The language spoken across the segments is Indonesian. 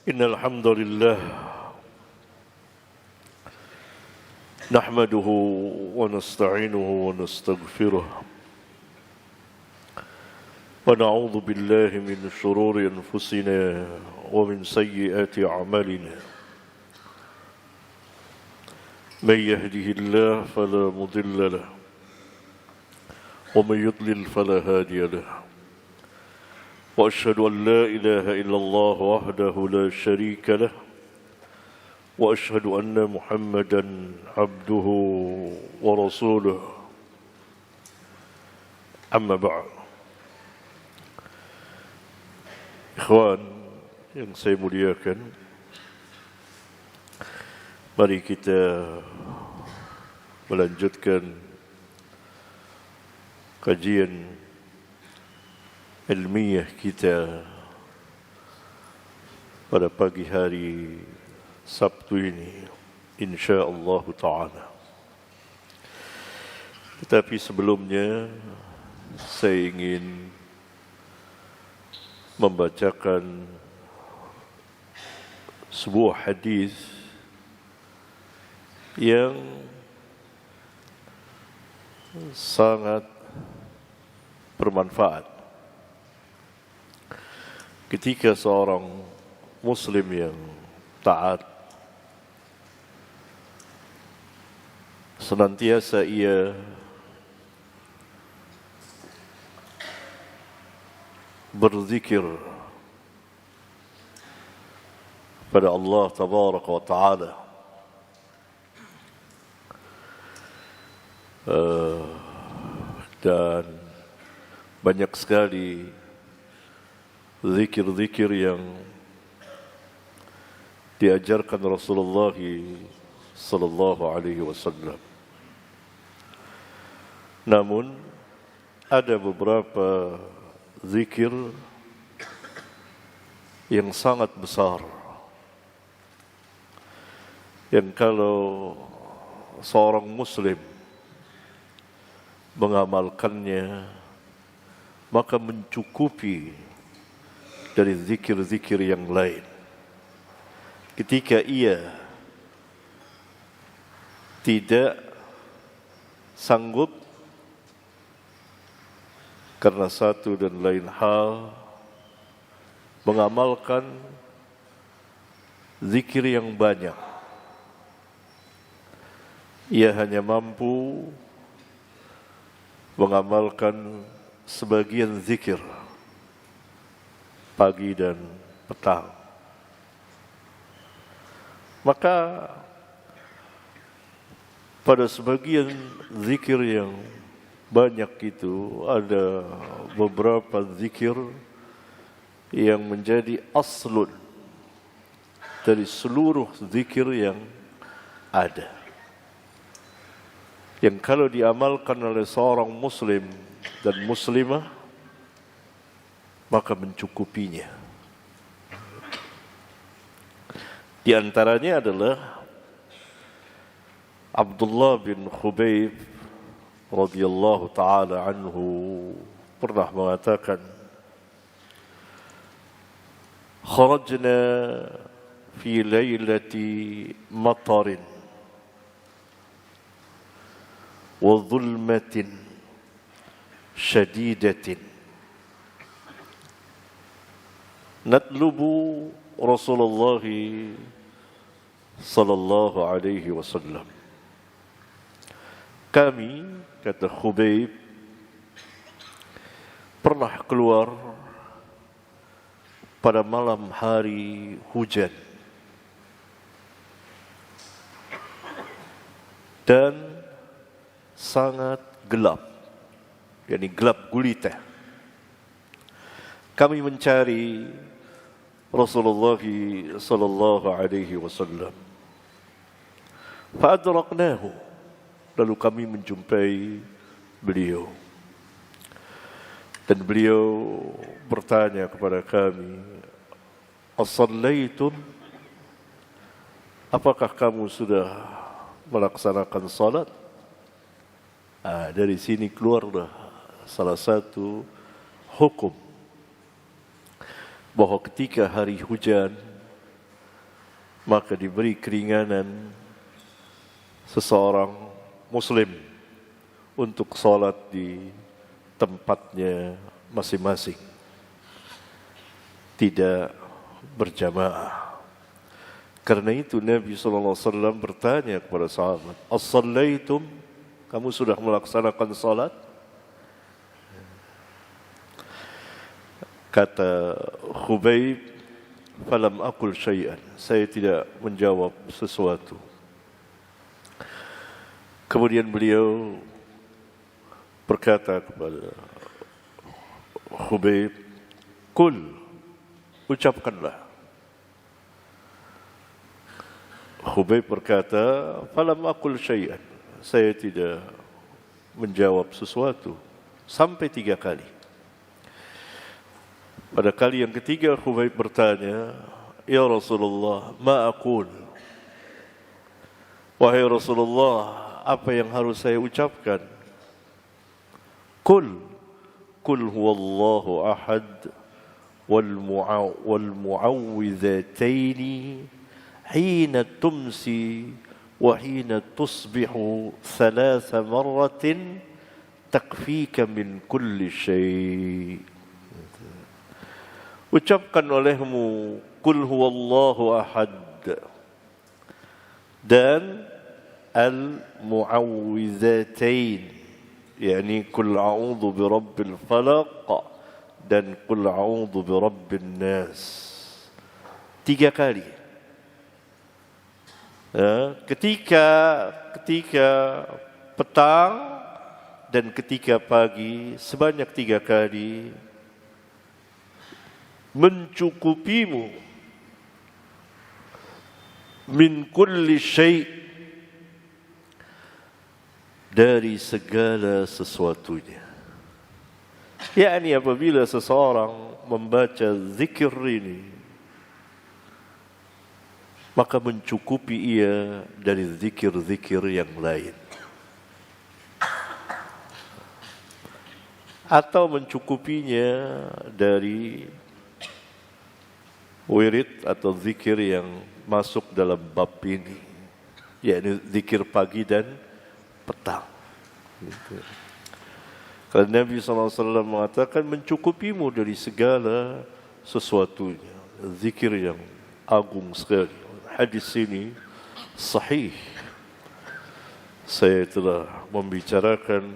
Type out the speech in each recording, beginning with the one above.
إن الحمد لله نحمده ونستعينه ونستغفره ونعوذ بالله من شرور أنفسنا ومن سيئات أعمالنا من يهده الله فلا مضل له ومن يضلل فلا هادي له وأشهد أن لا إله إلا الله وحده لا شريك له وأشهد أن محمدا عبده ورسوله أما بعد. Ikhwan yang saya muliakan, mari kita melanjutkan kajian ilmiah kita pada pagi hari Sabtu ini, insya-Allah Ta'ala. Tetapi sebelumnya saya ingin membacakan sebuah hadis yang sangat bermanfaat ketika seorang muslim yang taat senantiasa ia berzikir pada Allah Tabaraka wa Ta'ala, dan banyak sekali zikir-zikir yang diajarkan Rasulullah sallallahu alaihi wasallam. Namun ada beberapa zikir yang sangat besar yang kalau seorang muslim mengamalkannya maka mencukupi dari zikir-zikir yang lain. Ketika ia tidak sanggup karena satu dan lain hal mengamalkan zikir yang banyak, ia hanya mampu mengamalkan sebagian zikir pagi dan petang. Maka pada sebagian zikir yang banyak itu ada beberapa zikir yang menjadi aslun dari seluruh zikir yang ada, yang kalau diamalkan oleh seorang muslim dan muslimah maka mencukupinya. Di antaranya adalah Abdullah bin Khubayb radhiyallahu ta'ala anhu pernah mengatakan, kharajna fi laylati matarin wa dhulmatin shadidatin natlubu Rasulullah sallallahu alaihi wasallam. Kami, kata Khubayb, pernah keluar pada malam hari hujan dan sangat gelap, yakni gelap gulita. Kami mencari Rasulullah sallallahu alaihi wasallam. Fa'adraknahu, lalu kami menjumpai beliau. Dan beliau bertanya kepada kami, as-sallaitun, apakah kamu sudah melaksanakan salat? Dari sini keluarlah salah satu hukum bahwa ketika hari hujan maka diberi keringanan seseorang muslim untuk salat di tempatnya masing-masing, tidak berjamaah. Karena itu Nabi SAW bertanya kepada sahabat, "As-sallaitum?" Kamu sudah melaksanakan salat? Kata Khubayb, "Falam aqul syai'an." Saya tidak menjawab sesuatu. Kemudian beliau berkata kepada Khubayb, "Qul," ucapkanlah. Khubayb berkata, "Falam aqul syai'an." Saya tidak menjawab sesuatu sampai 3 kali. Pada kali yang ketiga Khubayb bertanya, "Ya Rasulullah, ma aqul?" Wahai Rasulullah, apa yang harus saya ucapkan? Qul huwallahu ahad wal mu'awwidhataini hina tumsi wa hina tusbihu 3 marratin takfika min kulli syai'. Ucapkan olehmu Qul huwallahu ahad dan al-mu'awwidhatain, yakni Qul a'udzu birabbil falaq dan Qul a'udzu birabbin nas. 3 kali. Ketika petang dan ketika pagi sebanyak 3 kali mencukupimu min kulli syai', dari segala sesuatunya. Yakni apabila seseorang membaca zikir ini, maka mencukupi ia dari zikir-zikir yang lain, atau mencukupinya dari wirid atau zikir yang masuk dalam bab ini, yakni zikir pagi dan petang. Karena Nabi SAW mengatakan mencukupimu dari segala sesuatunya. Zikir yang agung sekali. Hadis ini sahih. Saya telah membicarakan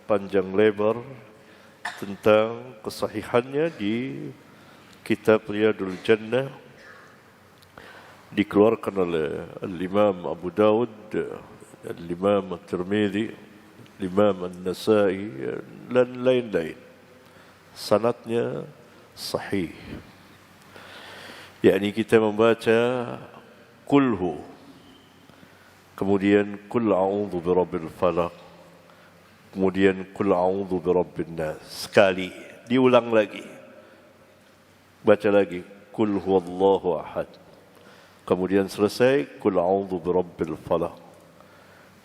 panjang lebar tentang kesahihannya di kitab Riyadul Jannah, dikeluarkan oleh Al-Imam Abu Dawud, Al-Imam At-Tirmidzi, Al-Imam An-Nasai dan lain-lain. Sanadnya sahih. Yakni kita membaca Qulhu, kemudian Qul a'udzu birabbil falaq, kemudian Qul a'udzu birabbin nas. Sekali, diulang lagi. Baca lagi Qul huwallahu ahad. Kemudian selesai Qul a'udzu birabbil falaq.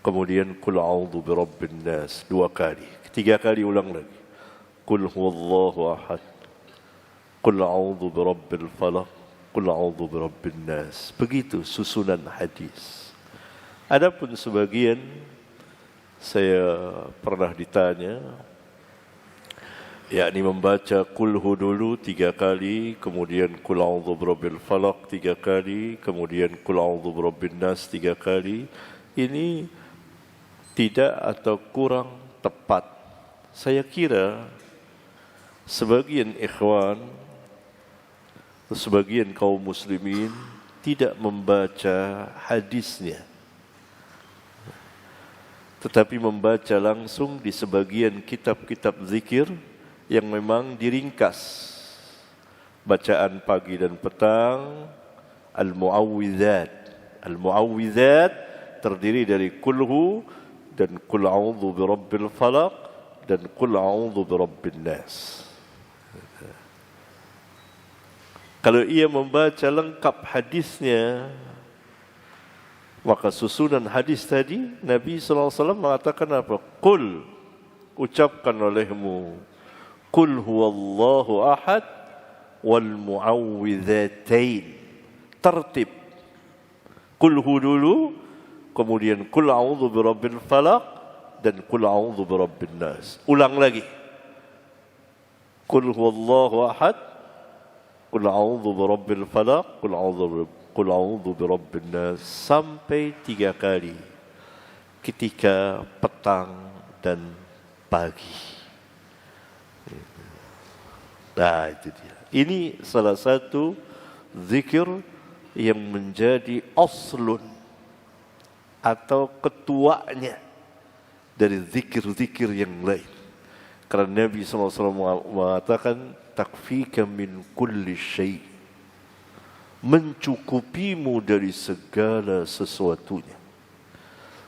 Kemudian Qul a'udzu birabbin nas 2 kali. 3 kali ulang lagi. Qul huwallahu ahad. Qul a'udzu birabbil falaq. Qul a'udzu birabbin nas. Begitu susunan hadis. Adapun sebagian saya pernah ditanya, yakni membaca Qulhu dulu 3 kali, kemudian Qul a'udzu birabbil falaq 3 kali, kemudian Qul a'udzu birabbin nas 3 kali. Ini tidak atau kurang tepat. Saya kira sebagian ikhwan, sebagian kaum muslimin tidak membaca hadisnya, tetapi membaca langsung di sebagian kitab-kitab zikir yang memang diringkas. Bacaan pagi dan petang, al-mu'awwidhat. Al-mu'awwidhat terdiri dari kulhu dan Qul a'udzu birabbil falaq dan Qul a'udzu birabbin nas. Kalau ia membaca lengkap hadisnya, maka susunan hadis tadi Nabi SAW mengatakan apa? Qul, ucapkan olehmu Qul huwallahu ahad wal mu'awwidhatain. Tertib. Kulhu dulu, kemudian kul a'udzu birabbil falaq dan kul a'udzu birabbin nas. Ulang lagi. Kul huwallahu ahad, kul a'udzu birabbil falaq, kul a'udzu birabbin nas sampai 3 kali ketika petang dan pagi. Nah, itu dia. Ini salah satu zikir yang menjadi aslun atau ketuanya dari zikir-zikir yang lain. Karena Nabi SAW mengatakan takfika min kulli syai', mencukupimu dari segala sesuatunya.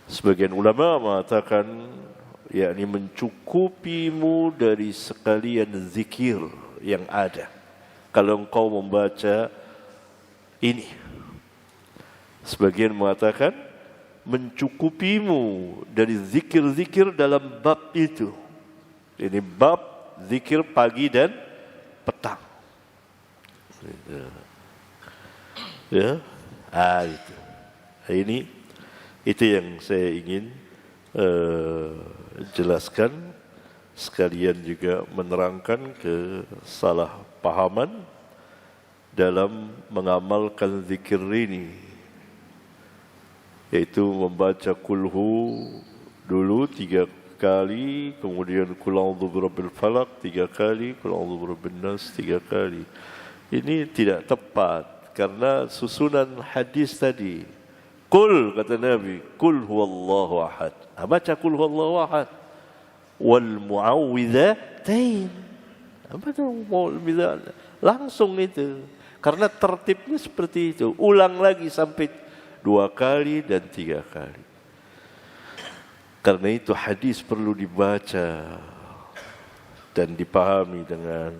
Sebagian ulama mengatakan yakni mencukupimu dari sekalian zikir yang ada kalau engkau membaca ini. Sebagian mengatakan mencukupimu dari zikir-zikir dalam bab itu. Ini bab zikir pagi dan petang. Ya, itu. Ini itu yang saya ingin jelaskan, sekalian juga menerangkan kesalahpahaman dalam mengamalkan zikir ini, yaitu membaca kulhu dulu 3 kali, kemudian kul a'udzu birabbil falaq 3 kali, kul a'udzu birabbin nas 3 kali. Ini tidak tepat karena susunan hadis tadi. Kul, kata Nabi, kul huwallahu ahad. Baca kul huwallahu ahad. Wal mu'awwidzatain. Apa itu mu'awwidzatain? Langsung itu. Karena tertibnya seperti itu. Ulang lagi sampai 2 kali dan 3 kali. Karena itu hadis perlu dibaca dan dipahami dengan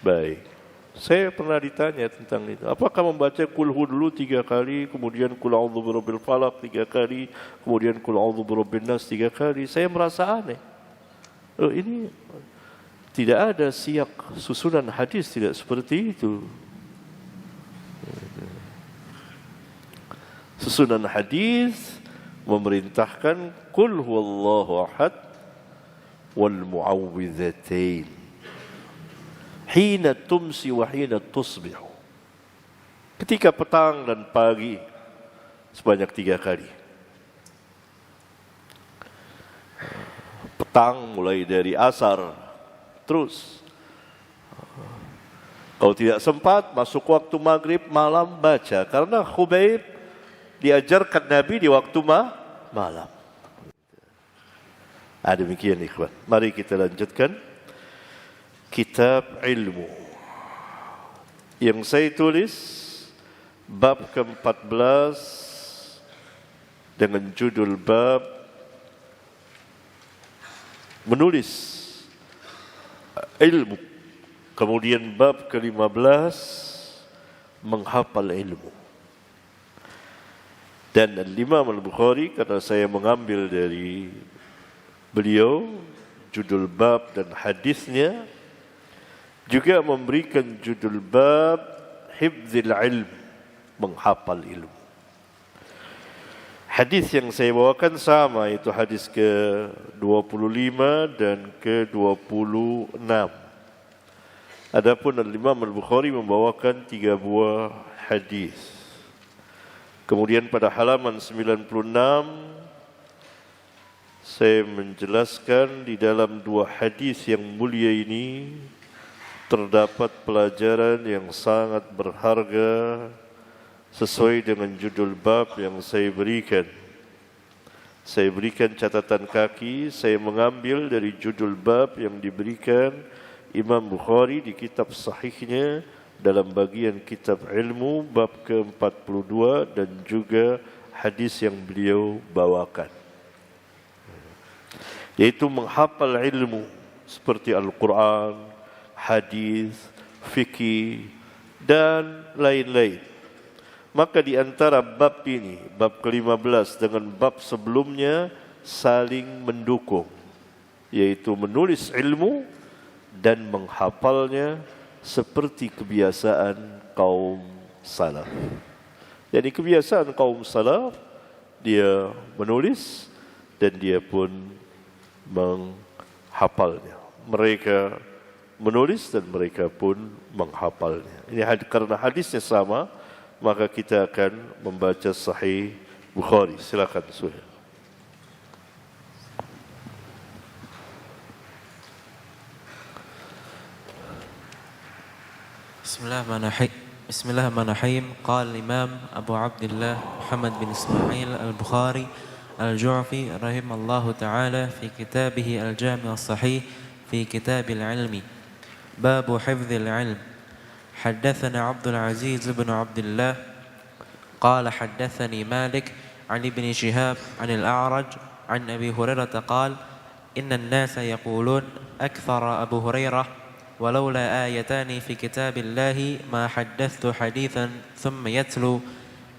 baik. Saya pernah ditanya tentang itu. Apakah membaca kulhu dulu 3 kali, kemudian kul a'udzu birabbil falaq 3 kali, kemudian kul a'udzu birabbin nas 3 kali? Saya merasa aneh. Ini tidak ada siyak susunan hadis tidak seperti itu. Susunan hadis memerintahkan kul huwallahu ahad wal mu'awwidzatain hina tumsi wa hina tusbihu, ketika petang dan pagi sebanyak 3 kali. Petang mulai dari asar terus. Kalau tidak sempat masuk waktu maghrib, malam baca, karena Khubayb diajarkan Nabi di waktu malam. Demikian ikhwan. Mari kita lanjutkan kitab ilmu yang saya tulis, bab ke-14 dengan judul bab menulis ilmu. Kemudian bab ke-15 menghafal ilmu. Dan Imam Al-Bukhari, karena saya mengambil dari beliau judul bab dan hadisnya, juga memberikan judul bab hifdzil ilm, menghafal ilmu. Hadis yang saya bawakan sama, itu hadis ke-25 dan ke-26. Adapun Imam Al-Bukhari membawakan 3 buah hadis. Kemudian pada halaman 96 saya menjelaskan di dalam 2 hadis yang mulia ini terdapat pelajaran yang sangat berharga sesuai dengan judul bab yang saya berikan. Saya berikan catatan kaki, saya mengambil dari judul bab yang diberikan Imam Bukhari di kitab sahihnya dalam bagian kitab ilmu bab ke-42 dan juga hadis yang beliau bawakan, yaitu menghafal ilmu seperti Al-Quran, hadis, fikih dan lain-lain. Maka di antara bab ini, bab ke-15 dengan bab sebelumnya saling mendukung, yaitu menulis ilmu dan menghafalnya seperti kebiasaan kaum salaf. Jadi kebiasaan kaum salaf, dia menulis dan dia pun menghafalnya. Mereka menulis dan mereka pun menghafalnya. Ini karena hadisnya sama, maka kita akan membaca Sahih Bukhari. Silakan Suhail. بسم الله الرحمن الرحيم. قال الإمام أبو عبد الله محمد بن إسماعيل البخاري الجعفي رحمه الله تعالى في كتابه الجامع الصحيح في كتاب العلم باب حفظ العلم. حدثنا عبد العزيز بن عبد الله قال حدثني مالك عن ابن شهاب عن الأعرج عن أبي هريرة قال إن الناس يقولون أكثر أبو هريرة ولولا آيتان في كتاب الله ما حدثت حديثا ثم يتلو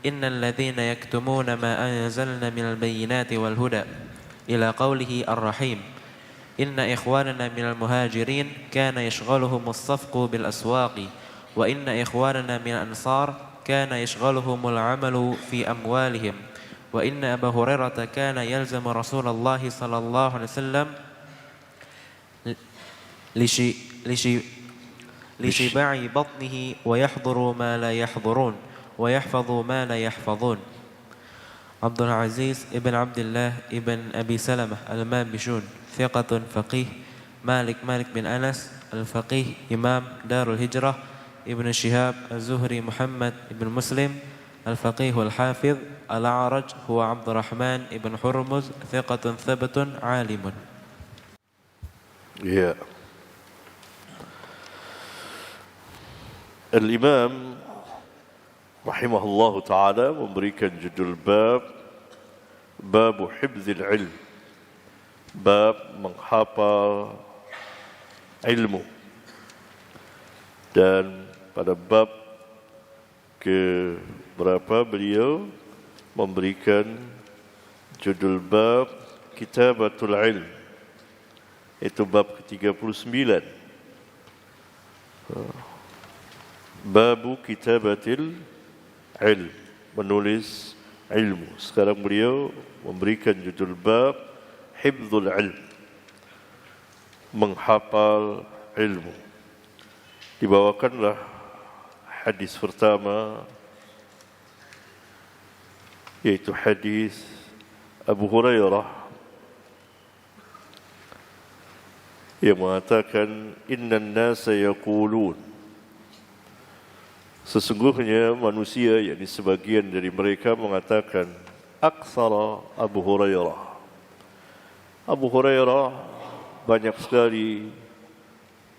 إن الذين يكتمون ما أنزلنا من البينات والهدى إلى قوله الرحيم إن إخواننا من المهاجرين كان يشغلهم الصفق بالأسواق وإن إخواننا من الأنصار كان يشغلهم العمل في أموالهم وإن أبا هريرة كان يلزم رسول الله صلى الله عليه وسلم لشباع بطنه ويحضر ما لا يحضرون ويحفظ ما لا يحفظون. عبد العزيز ابن عبد الله ابن أبي سلمة المابشون ثقة فقيه. مالك بن أنس الفقيه إمام دار الهجرة. ابن شهاب الزهري محمد بن مسلم الفقيه الحافظ. الأعرج هو عبد الرحمن بن حرمز ثقة ثبت عالم. Al-Imam rahimahullah ta'ala memberikan judul bab hifzil ilm, bab menghafal ilmu. Dan pada bab ke berapa beliau memberikan judul bab kitabatul ilm, itu bab ke-39. Babu kitabatil ilm, menulis ilmu. Sekarang beliau memberikan judul bab hifzul ilm, menghafal ilmu. Dibawakanlah hadis pertama, yaitu hadis Abu Hurairah yang mengatakan innan nasa yaqulun, sesungguhnya manusia, yakni sebagian dari mereka mengatakan aktsara Abu Hurairah. Abu Hurairah banyak sekali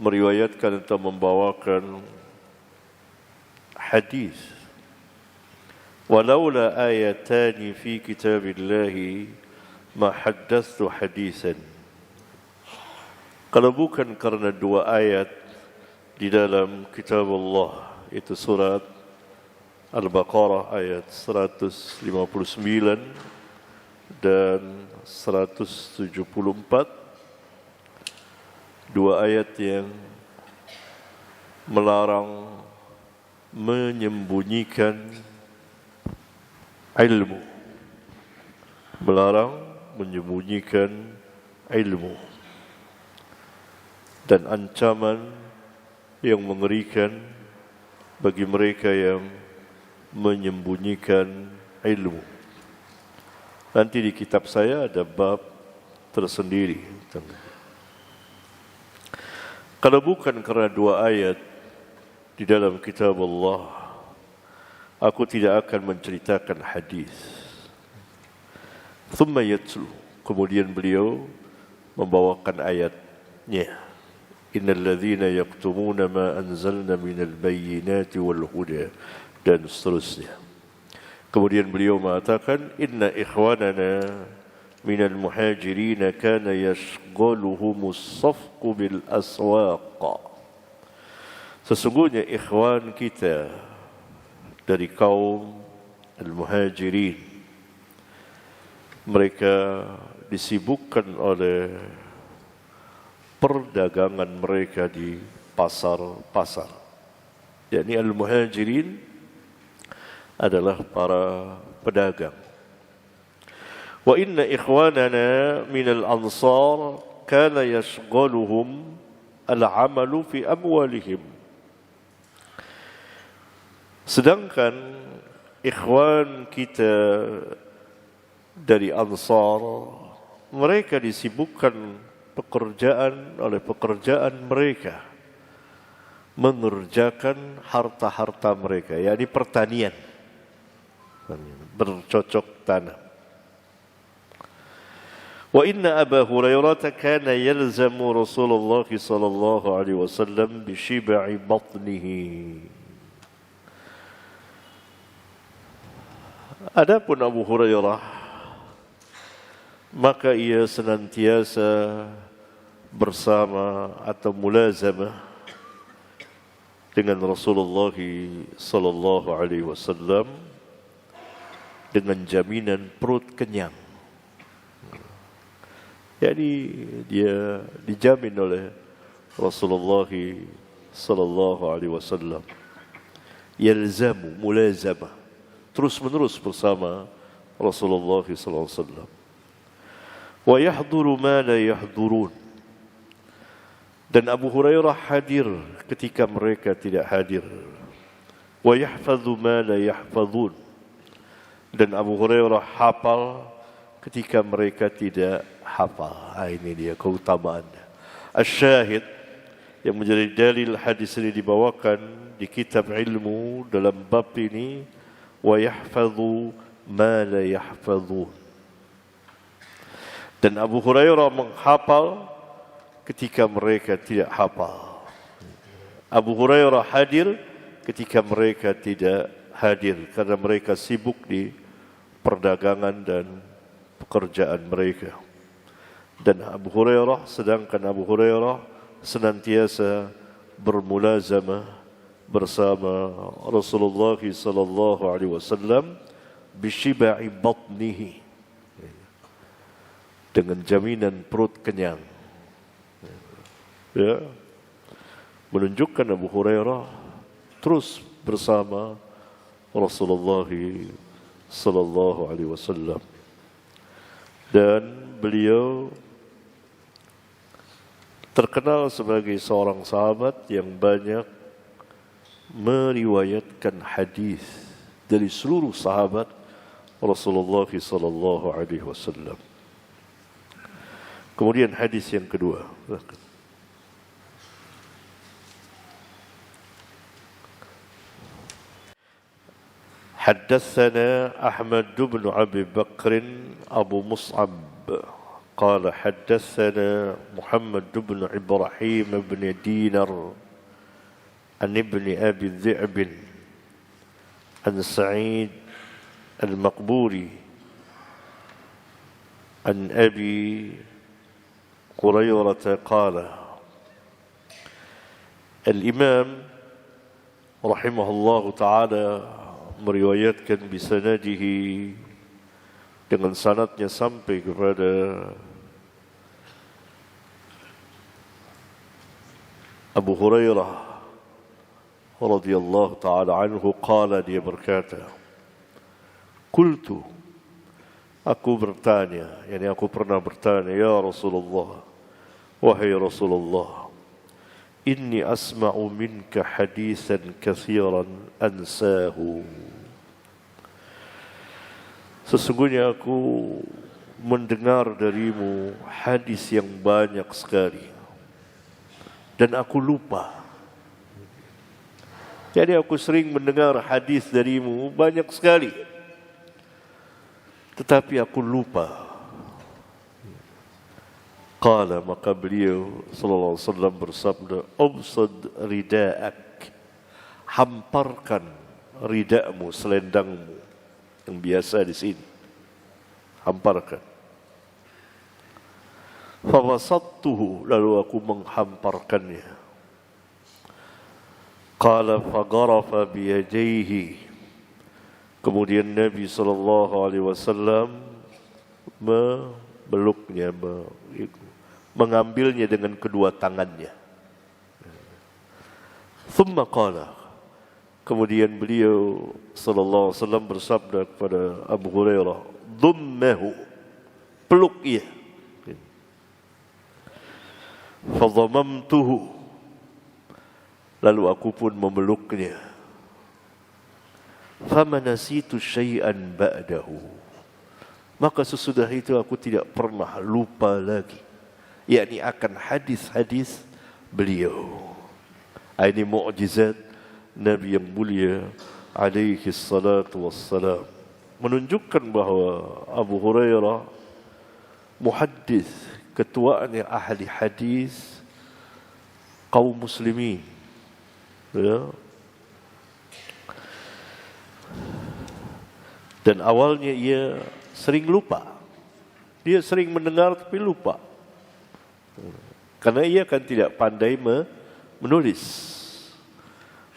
meriwayatkan atau membawakan hadis. Walaula ayatani fi kitabillahi ma haddathtu hadisan. Kalau bukan karena dua ayat di dalam kitab Allah, itu surat Al-Baqarah ayat 159 dan 174, dua ayat yang melarang menyembunyikan ilmu, melarang menyembunyikan ilmu, dan ancaman yang mengerikan bagi mereka yang menyembunyikan ilmu. Nanti di kitab saya ada bab tersendiri. Kalau bukan karena dua ayat di dalam kitab Allah, aku tidak akan menceritakan hadis. Thumma yatlu, kemudian beliau membawakan ayatnya. Innal ladzina yaktumuna ma anzalna minal bayyinati wal huda, dan seterusnya. Kemudian beliau mengatakan inna ikhwanana minal muhajirin kana yashghaluhumus safqu bil aswaq. Sesungguhnya ikhwan kita dari kaum al-muhajirin, mereka disibukkan oleh perdagangan mereka di pasar-pasar. Yakni al-muhajirin adalah para pedagang. Wa inna ikhwanana minal ansar kana yashghaluhum al-amalu fi amwalihim. Sedangkan ikhwan kita dari Ansar, mereka disibukkan oleh pekerjaan mereka, mengerjakan harta-harta mereka, yakni pertanian, bercocok tanam. Wa inna Aba Hurairah kana yalzamu Rasulullah sallallahu alaihi wasallam bi shibai batnihi. Adapun Abu Hurairah, maka ia senantiasa bersama atau mulazamah dengan Rasulullah sallallahu alaihi wasallam dengan jaminan perut kenyang. Jadi dia dijamin oleh Rasulullah sallallahu alaihi wasallam. Yalzamu mulazamah, terus-menerus bersama Rasulullah sallallahu alaihi wasallam. Wa yahduru ma la yahdurun. Dan Abu Hurairah hadir ketika mereka tidak hadir. Wa yahfadhu ma la yahfadhun. Dan Abu Hurairah hafal ketika mereka tidak hafal. Ini dia keutamaan. Asy-syahid yang menjadi dalil hadis ini dibawakan di kitab ilmu dalam bab ini, wa yahfadhu ma la yahfadhun. Dan Abu Hurairah menghafal ketika mereka tidak hafal. Abu Hurairah hadir ketika mereka tidak hadir karena mereka sibuk di perdagangan dan pekerjaan mereka. Dan sedangkan Abu Hurairah senantiasa bermulazamah bersama Rasulullah sallallahu alaihi wasallam bishiba'i batnihi, dengan jaminan perut kenyang. Ya, menunjukkan Abu Hurairah terus bersama Rasulullah sallallahu alaihi wasallam, dan beliau terkenal sebagai seorang sahabat yang banyak meriwayatkan hadis dari seluruh sahabat Rasulullah sallallahu alaihi wasallam. Kemudian hadis yang kedua. حدثنا أحمد بن أبي بكر أبو مصعب قال حدثنا محمد بن إبراهيم بن دينار عن ابن أبي الذئب عن سعيد المقبوري عن أبي هريرة قال الإمام رحمه الله تعالى meriwayatkan bisanadihi dengan sanadnya sampai kepada Abu Hurairah radhiyallahu taala anhu qala, dia berkata, qultu, aku bertanya, yakni aku pernah bertanya, ya Rasulullah, wahai Rasulullah, inni asma'u minka hadithan kathiran ansahu. Sesungguhnya aku mendengar darimu hadis yang banyak sekali dan aku lupa. Jadi aku sering mendengar hadis darimu banyak sekali, tetapi aku lupa. Qala, maka beliau sallallahu alaihi wasallam bersabda, "Ubsad rida'ak." Hamparkan ridakmu, selendangmu yang biasa di sini. Hamparkan. Fawasattuhu, lalu aku menghamparkannya. Qala fagharafa biyadayhi. Kemudian Nabi sallallahu alaihi wasallam memeluknya, mengambilnya dengan kedua tangannya. Thumma qala, Kemudian beliau sallallahu alaihi wasallam bersabda kepada Abu Hurairah, "Dhummahu." Peluk ia. Fadhamamtuhu. Lalu aku pun memeluknya. Famanasitu syai'an ba'dahu. Maka sesudah itu aku tidak pernah lupa lagi, yakni akan hadis-hadis beliau. Ini mukjizat Nabi yang mulia alaihi salatu wassalam, menunjukkan bahawa Abu Hurairah muhaddis, ketuanya ahli hadis kaum muslimin, ya. Dan awalnya ia sering lupa. Dia sering mendengar tapi lupa. Karena ia kan tidak pandai menulis.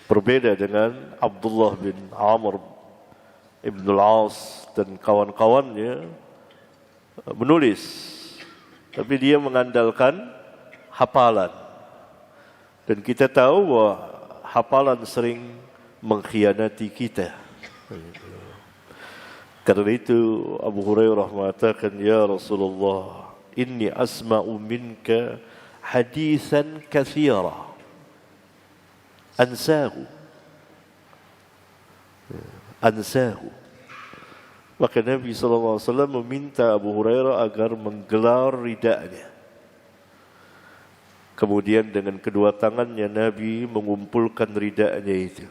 Berbeda dengan Abdullah bin Amr ibn al-As dan kawan-kawannya menulis, tapi dia mengandalkan hafalan. Dan kita tahu bahwa hafalan sering mengkhianati kita. Karena itu Abu Hurairah mengatakan, "Ya Rasulullah, inni asma'u minka hadisan katsira ansahu." Maka Nabi SAW meminta Abu Hurairah agar menggelar ridaknya. Kemudian dengan kedua tangannya Nabi mengumpulkan ridaknya itu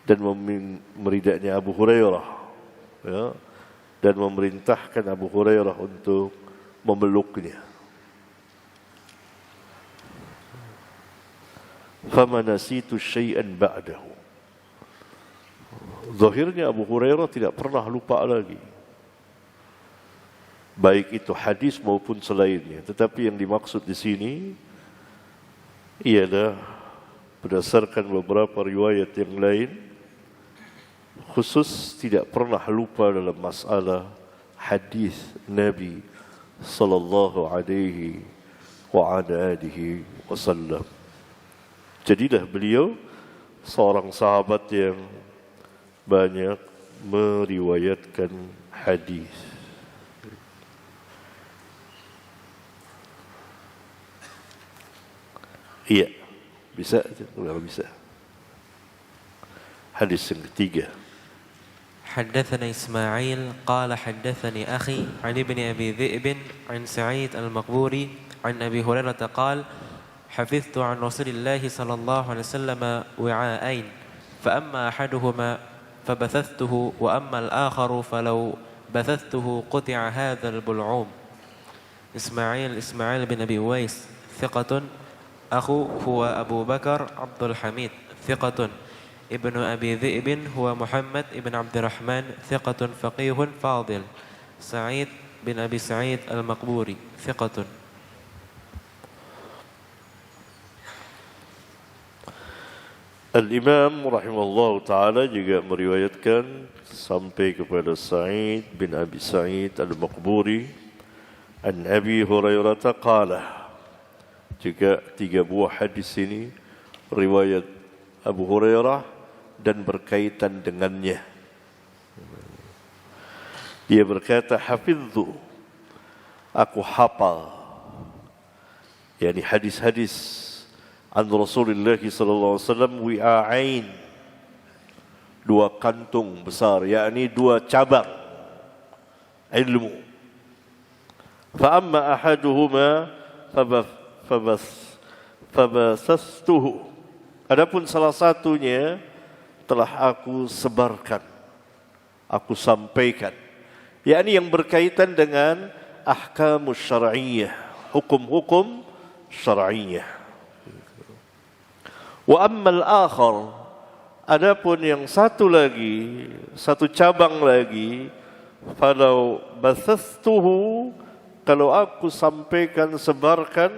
dan meridaknya Abu Hurairah, ya, dan memerintahkan Abu Hurairah untuk memeluknya. Famanasitu syai'an ba'dahu. Zahirnya Abu Hurairah tidak pernah lupa lagi, baik itu hadis maupun selainnya. Tetapi yang dimaksud di sini ialah berdasarkan beberapa riwayat yang lain, khusus tidak pernah lupa dalam masalah hadis Nabi sallallahu alaihi wa ala alihi wasallam. Jadilah beliau seorang sahabat yang banyak meriwayatkan hadis. Iya, bisa, kalau bisa. Hadis yang ketiga. حدثنا إسماعيل قال حدثني أخي عن ابن أبي ذئب عن سعيد المقبوري عن أبي هريرة قال حفظت عن رسول الله صلى الله عليه وسلم وعاءين فأما أحدهما فبثثته وأما الآخر فلو بثثته قطع هذا البلعوم. إسماعيل بن أبي ويس ثقة. أخو هو أبو بكر عبد الحميد ثقة. ابن أبي ذئب هو محمد بن عبد الرحمن ثقة فقيه فاضل. سعيد بن أبي سعيد المقبوري ثقة. Al-Imam rahimahullah ta'ala juga meriwayatkan sampai kepada Sa'id bin Abi Sa'id al-Maqburi an Abi Hurairah qala. Juga tiga buah hadis ini riwayat Abu Hurairah dan berkaitan dengannya. Dia berkata, hafidhu, aku hafal, yakni hadis-hadis an Rasulullah sallallahu alaihi wasallam wi'ain, dua kantung besar, yakni dua cabang ilmu. Fa amma ahaduhuma fabasastuhu. Adapun salah satunya telah aku sebarkan, aku sampaikan, yakni yang berkaitan dengan ahkamus syar'iyyah, hukum-hukum syar'iyyah. Wa ammal akhar, adapun yang satu lagi, satu cabang lagi, falau basastuhu, kalau aku sampaikan, sebarkan,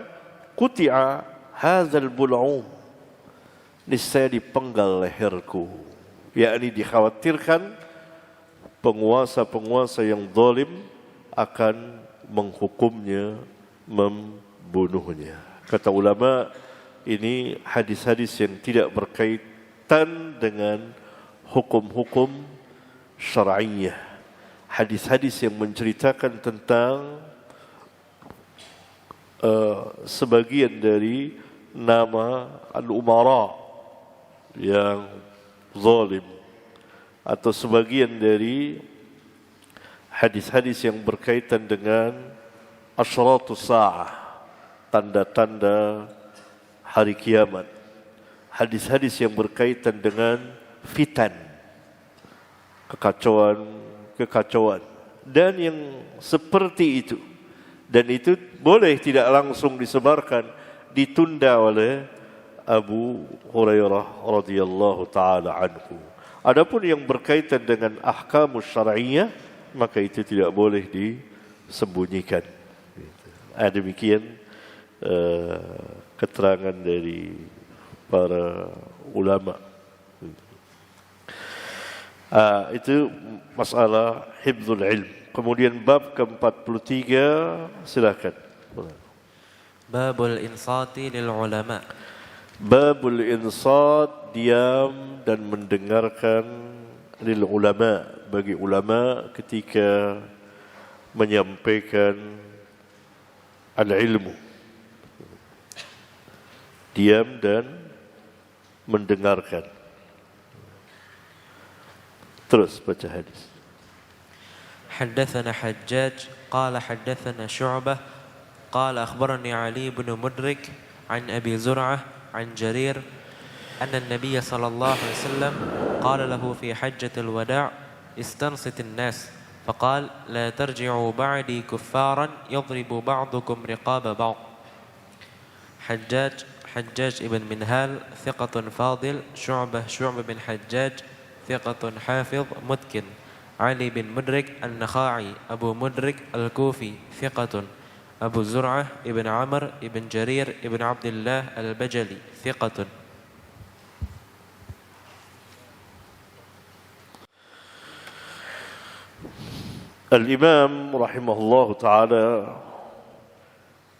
quti'a hadzal bul'um, niscaya dipenggal leherku, yakni dikhawatirkan penguasa-penguasa yang zalim akan menghukumnya, membunuhnya. Kata ulama, ini hadis-hadis yang tidak berkaitan dengan hukum-hukum syar'iyah. Hadis-hadis yang menceritakan tentang sebagian dari nama al-umara yang zalim, atau sebagian dari hadis-hadis yang berkaitan dengan asyratus sa'ah, tanda-tanda hari kiamat. Hadis-hadis yang berkaitan dengan fitan, kekacauan, dan yang seperti itu. Dan itu boleh tidak langsung disebarkan, ditunda oleh Abu Hurairah radhiyallahu taala anhu. Adapun yang berkaitan dengan ahkamus syar'iyyah, maka itu tidak boleh disembunyikan. Demikian keterangan dari para ulama. Itu masalah hifdzul ilm. Kemudian bab ke-43, silakan. Babul insati lil ulama. Babul insat, diam dan mendengarkan, lil ulama, bagi ulama ketika menyampaikan al-ilmu. Diam dan mendengarkan. Terus baca hadis. حدثنا حجاج قال حدثنا شعبة قال أخبرني علي بن مدرك عن أبي زرعة عن جرير أن النبي صلى الله عليه وسلم قال له في حجة الوداع استنصت الناس فقال لا ترجعوا بعدي كفارا يضرب بعضكم رقاب بعض. حجاج ابن منهال ثقة فاضل. شعبة بن حجاج ثقة حافظ متقن. علي بن مدرك النخاعي أبو مدرك الكوفي ثقة. أبو زرعة ابن عمر ابن جرير ابن عبد الله البجلي ثقة. Al-Imam rahimahullah ta'ala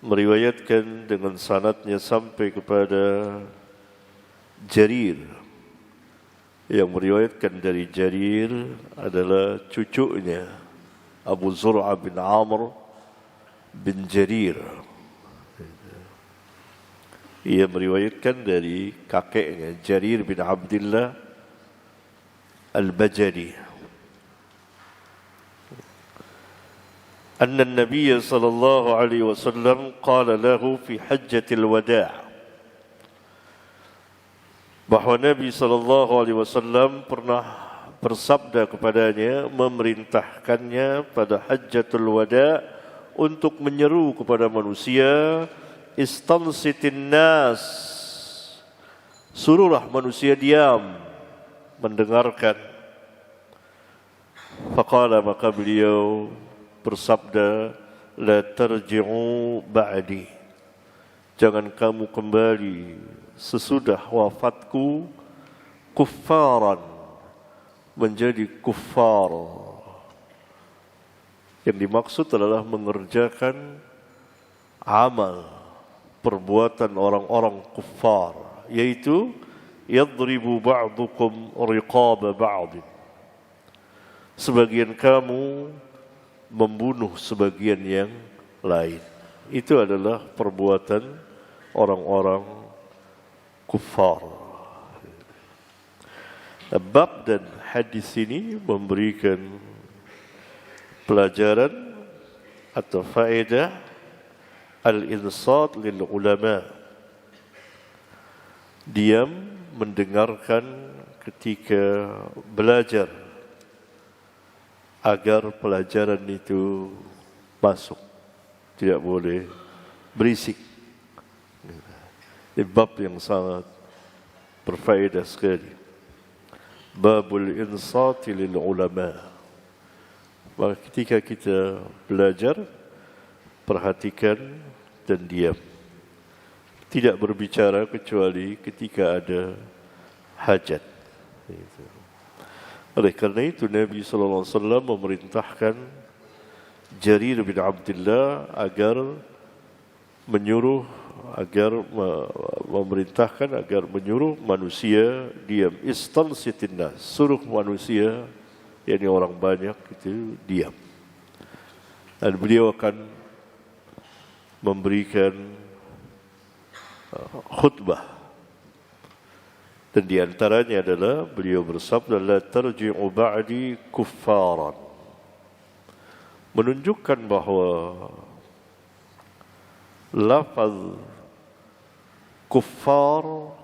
meriwayatkan dengan sanadnya sampai kepada Jarir. Yang meriwayatkan dari Jarir adalah cucunya Abu Zur'ah bin Amr bin Jarir. Ia meriwayatkan dari kakeknya Jarir bin Abdullah Al-Bajali. أن النبي صلى الله عليه وسلم قال له في حجة الوداع, bahwa Nabi SAW pernah bersabda kepadanya, memerintahkannya pada Hajjatul Wada' untuk menyeru kepada manusia, istansitin nas, suruhlah manusia diam, mendengarkan. Faqala, maka beliau bersabda, la tarji'u ba'di, jangan kamu kembali sesudah wafatku kuffaran, menjadi kuffar. Yang dimaksud adalah mengerjakan amal perbuatan orang-orang kuffar, yaitu yadribu ba'dukum riqaba ba'd, sebagian kamu membunuh sebagian yang lain. Itu adalah perbuatan orang-orang kuffar. Bab dan hadis ini memberikan pelajaran atau faedah al-insat lil ulama, diam mendengarkan ketika belajar, agar pelajaran itu masuk, tidak boleh berisik. Ini bab yang sangat berfaedah sekali. Babul insati lil ulama. Maka ketika kita belajar, perhatikan dan diam. Tidak berbicara kecuali ketika ada hajat. Oleh karena itu Nabi SAW memerintahkan Jarir bin Abdullah agar menyuruh agar memerintahkan agar menyuruh manusia diam. Istalsitin nas, suruh manusia, yakni orang banyak itu diam. Dan beliau akan memberikan khutbah. Dan di antaranya adalah beliau bersabda, la tarji'u ba'di kuffaran, menunjukkan bahawa lafaz kuffar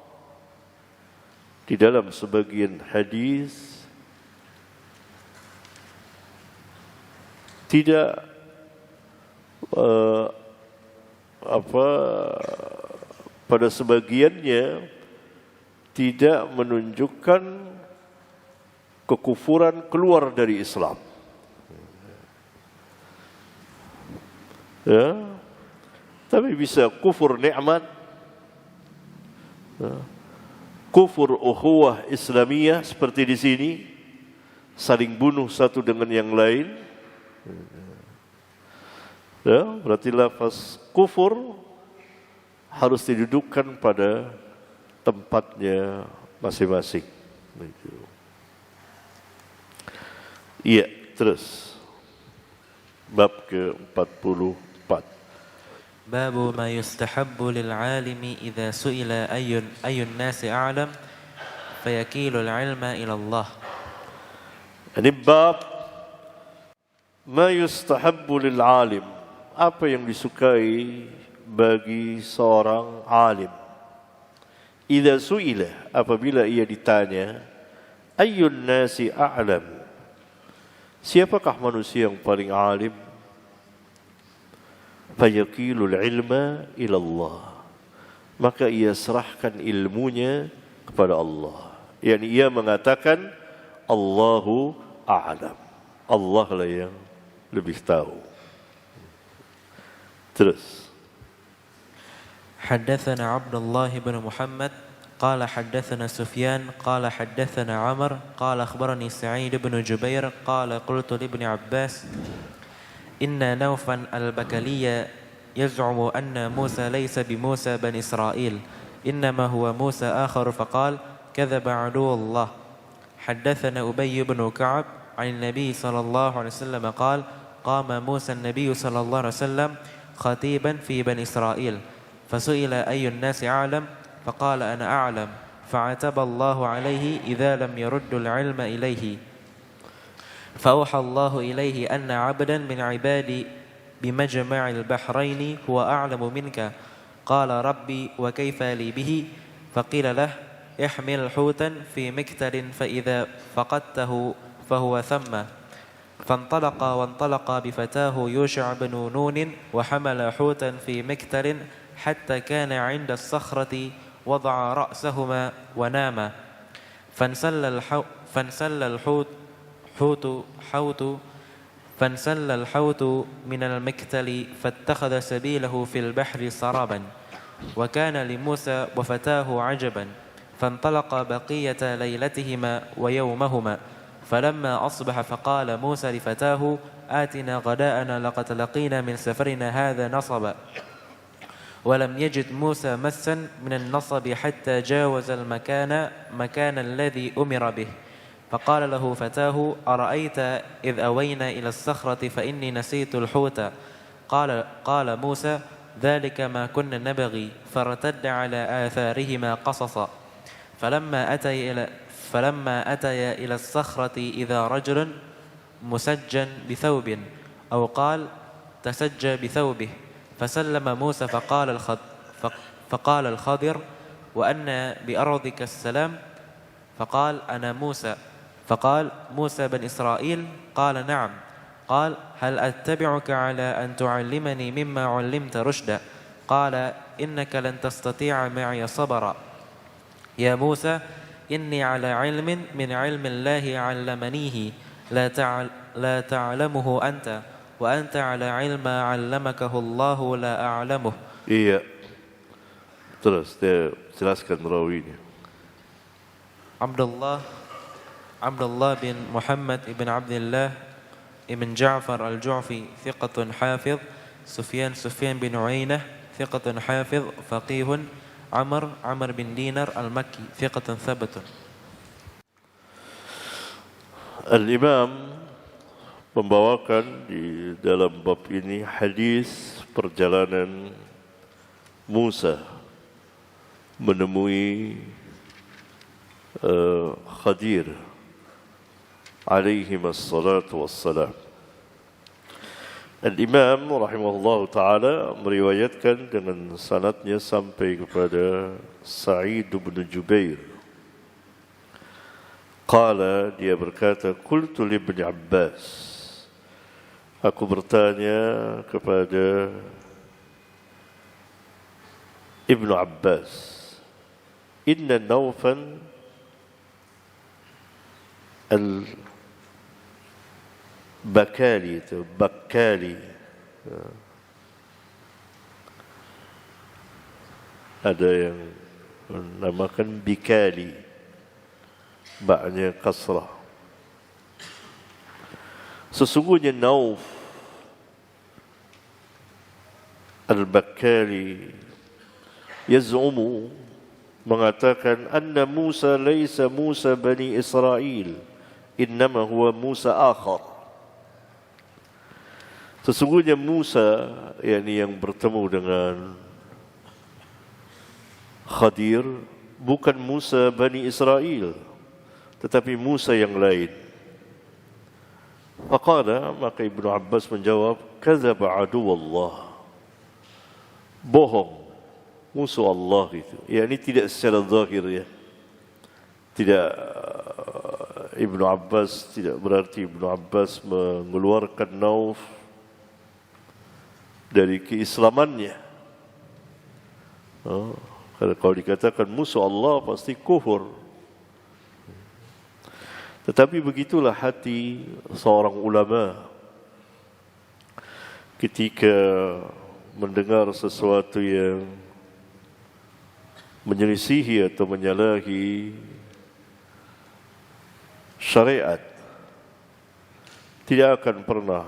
di dalam sebagian hadis tidak pada sebagiannya tidak menunjukkan kekufuran keluar dari Islam. Ya, tapi bisa kufur nikmat, kufur ukhuwah Islamiyah seperti di sini, saling bunuh satu dengan yang lain. Ya, berarti lafaz kufur harus didudukkan pada tempatnya masing-masing. Iya, terus bab ke-44. Babu ma yustahabbu lil alimi idza su'ila ayyun nasi a'lam fayakilu al-ilma ila Allah. Ini bab ma yustahabbu lil alim, apa yang disukai bagi seorang alim. Idza su'ila, apabila ia ditanya, ayyun nasi a'lam, siapakah manusia yang paling alim? Fayaqilul ilma ila Allah, maka ia serahkan ilmunya kepada Allah. Yani ia mengatakan Allahu a'lam, Allah lah yang lebih tahu. Terus حدثنا عبد الله بن محمد قال حدثنا سفيان قال حدثنا عمر قال أخبرني سعيد بن جبير قال قلت لابن عباس إن نوفا البكلي يزعم أن موسى ليس بموسى بن إسرائيل إنما هو موسى آخر فقال كذب عدو الله. حدثنا أبي بن كعب عن النبي صلى الله عليه وسلم قال قام موسى النبي صلى الله عليه وسلم خطيبا في بني إسرائيل فسئل أي الناس أعلم فقال أنا أعلم فعتب الله عليه إذا لم يرد العلم إليه فأوحى الله إليه أن عبدا من عبادي بمجمع البحرين هو أعلم منك قال ربي وكيف لي به فقيل له احمل حوتا في مكتل فإذا فقدته فهو ثم وانطلق بفتاه يوشع بن نون وحمل حوتا في مكتل حتى كان عند الصخرة وضع رأسهما ونام فانسل الحوت من المكتل فاتخذ سبيله في البحر سرابا وكان لموسى وفتاه عجبا فانطلق بقية ليلتهما ويومهما فلما أصبح فقال موسى لفتاه آتنا غداءنا لقد لقينا من سفرنا هذا نصبا ولم يجد موسى مسا من النصب حتى جاوز مكان الذي أمر به فقال له فتاه أرأيت إذ أوينا إلى الصخرة فإني نسيت الحوت قال موسى ذلك ما كنا نبغي فارتد على آثارهما قصصا فلما أتيا إلى الصخرة إذا رجل مسجى بثوب أو قال تسجى بثوبه فسلم موسى فقال الخضر وأن بأرضك السلام فقال أنا موسى فقال موسى بن إسرائيل قال نعم قال هل أتبعك على أن تعلمني مما علمت رشدا قال إنك لن تستطيع معي صبرا يا موسى إني على علم من علم الله علمنيه لا تعلمه أنت وأنت على علم علمكه الله لا أعلمه. Iya. Terus dia jelaskan rawinya. عبد الله بن محمد بن عبد الله بن جعفر الجعفي ثقة حافظ سفيان بن عيينة ثقة حافظ فقيه. عمر بن دينار المكي ثقة ثبت. Al-Imam membawakan di dalam bab ini hadis perjalanan Musa menemui Khadir alaihi wassalatu wassalam. Al-Imam rahimahullah ta'ala meriwayatkan dengan sanadnya sampai kepada Sa'id bin Jubair. Qala, dia berkata, qultu li Ibn Abbas, aku bertanya kepada Ibn Abbas, inna Naufan Bakali itu, Bakali. Ada yang menamakan Bikali, baknya kasrah. Sesungguhnya Nauf Al-Bakali yaz'umu, mengatakan anna Musa laysa Musa Bani Israel, innama huwa Musa akhar. Sesungguhnya Musa, yakni yang bertemu dengan Khadir, bukan Musa Bani Israel, tetapi Musa yang lain. Faqala, maka Ibnu Abbas menjawab, kadzaba aduwallah, bohong musuh Allah itu. Yakni tidak secara zahir, ya. Tidak, Ibnu Abbas tidak berarti Ibnu Abbas mengeluarkan Nauf dari keislamannya. Kalau dikatakan musuh Allah pasti kufur. Tetapi begitulah hati seorang ulama ketika mendengar sesuatu yang menyelisihi atau menyalahi syariat, tidak akan pernah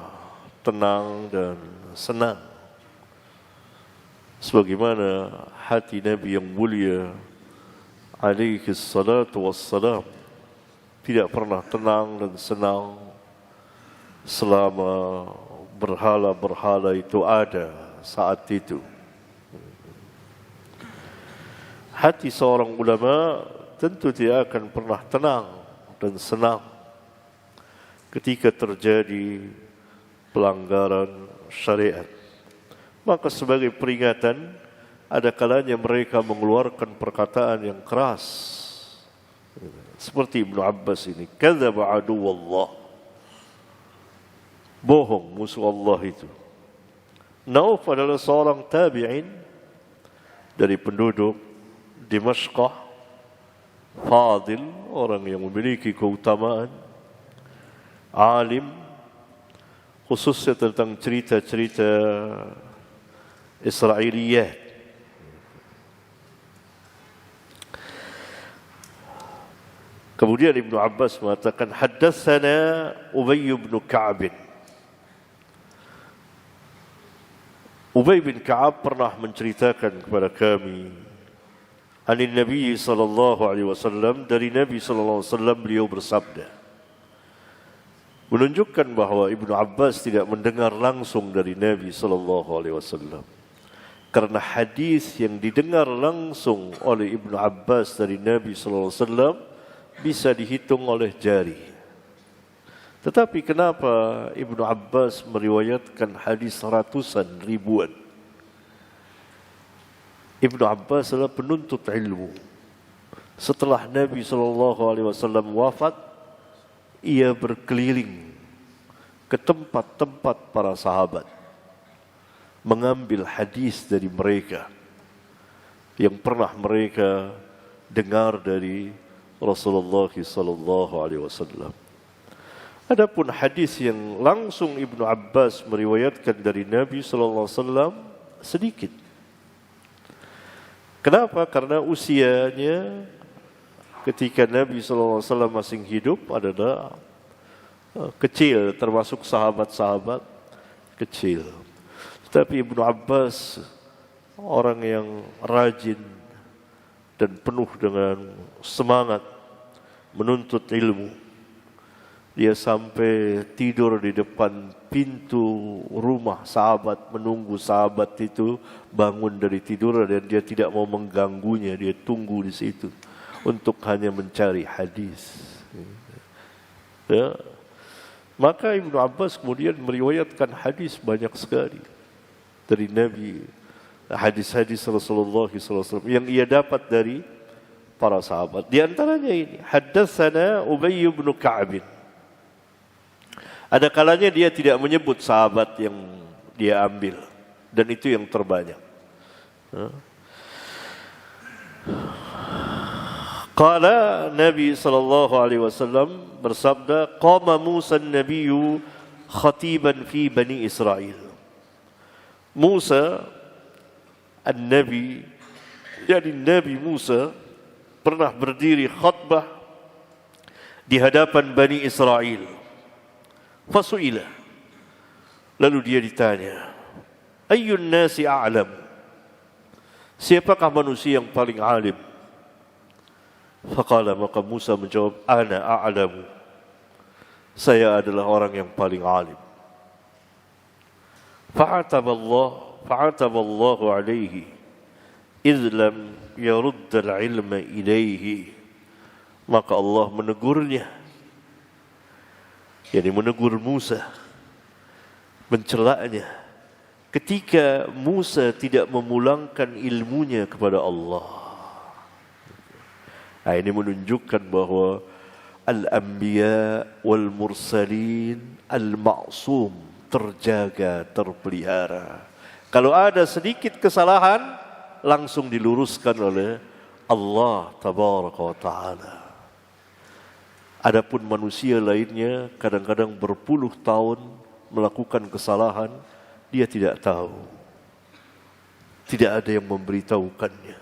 tenang dan senang. Sebagaimana hati Nabi yang mulia alaihi salatu wassalam tidak pernah tenang dan senang selama berhala-berhala itu ada saat itu. Hati seorang ulama tentu tidak akan pernah tenang dan senang ketika terjadi pelanggaran syariat. Maka sebagai peringatan, ada kalanya mereka mengeluarkan perkataan yang keras. Seperti Ibnu Abbas ini, kadzaba aduwallah, bohong musuh Allah itu. Nauf adalah seorang tabi'in dari penduduk Dimashq, fadil, orang yang memiliki keutamaan, alim, khususnya tentang cerita-cerita Israiliyat. Kemudian Ibnu Abbas mengatakan, haddatsana Ubay bin Ka'ab. Ubay bin Ka'ab pernah menceritakan kepada kami, anin Nabi sallallahu alaihi wasallam, dari Nabi sallallahu alaihi wasallam, beliau bersabda, menunjukkan bahawa Ibnu Abbas tidak mendengar langsung dari Nabi sallallahu alaihi wasallam. Karena hadis yang didengar langsung oleh Ibnu Abbas dari Nabi sallallahu alaihi wasallam bisa dihitung oleh jari. Tetapi kenapa Ibnu Abbas meriwayatkan hadis ratusan, ribuan? Ibnu Abbas adalah penuntut ilmu. Setelah Nabi SAW wafat, ia berkeliling ke tempat-tempat para sahabat, mengambil hadis dari mereka yang pernah mereka dengar dari Rasulullah SAW. Adapun hadis yang langsung Ibnu Abbas meriwayatkan dari Nabi SAW sedikit. Kenapa? Karena usianya ketika Nabi SAW masih hidup adalah kecil, termasuk sahabat-sahabat kecil. Tetapi Ibnu Abbas orang yang rajin dan penuh dengan semangat menuntut ilmu. Dia sampai tidur di depan pintu rumah sahabat, menunggu sahabat itu bangun dari tidur, dan dia tidak mau mengganggunya. Dia tunggu di situ untuk hanya mencari hadis. Ya. Maka Ibnu Abbas kemudian meriwayatkan hadis banyak sekali dari Nabi, hadis-hadis Rasulullah SAW yang ia dapat dari para sahabat. Di antaranya ini, haddatsana Ubay bin Ka'ab. Ada kalanya dia tidak menyebut sahabat yang dia ambil, dan itu yang terbanyak. Qala Nabi sallallahu alaihi wasallam bersabda, qama Musa an-nabiyyu khatiban fi Bani Israel. Musa an-nabi, jadi Nabi Musa pernah berdiri khutbah di hadapan Bani Israel. Fasuila, lalu dia ditanya, ayyun nasi a'lam, siapakah manusia yang paling alim? Faqala, maka Musa menjawab, ana a'lamu, saya adalah orang yang paling alim. Fa'ataballahu alaihi idh lam yarudda al-ilma ilaihi, maka Allah menegurnya, yakni menegur Musa, mencelaknya ketika Musa tidak memulangkan ilmunya kepada Allah. Nah, ini menunjukkan bahwa al-anbiya wal mursalin al-ma'sum, terjaga, terpelihara. Kalau ada sedikit kesalahan, langsung diluruskan oleh Allah tabaraka wa ta'ala. Adapun manusia lainnya kadang-kadang berpuluh tahun melakukan kesalahan, dia tidak tahu. Tidak ada yang memberitahukannya.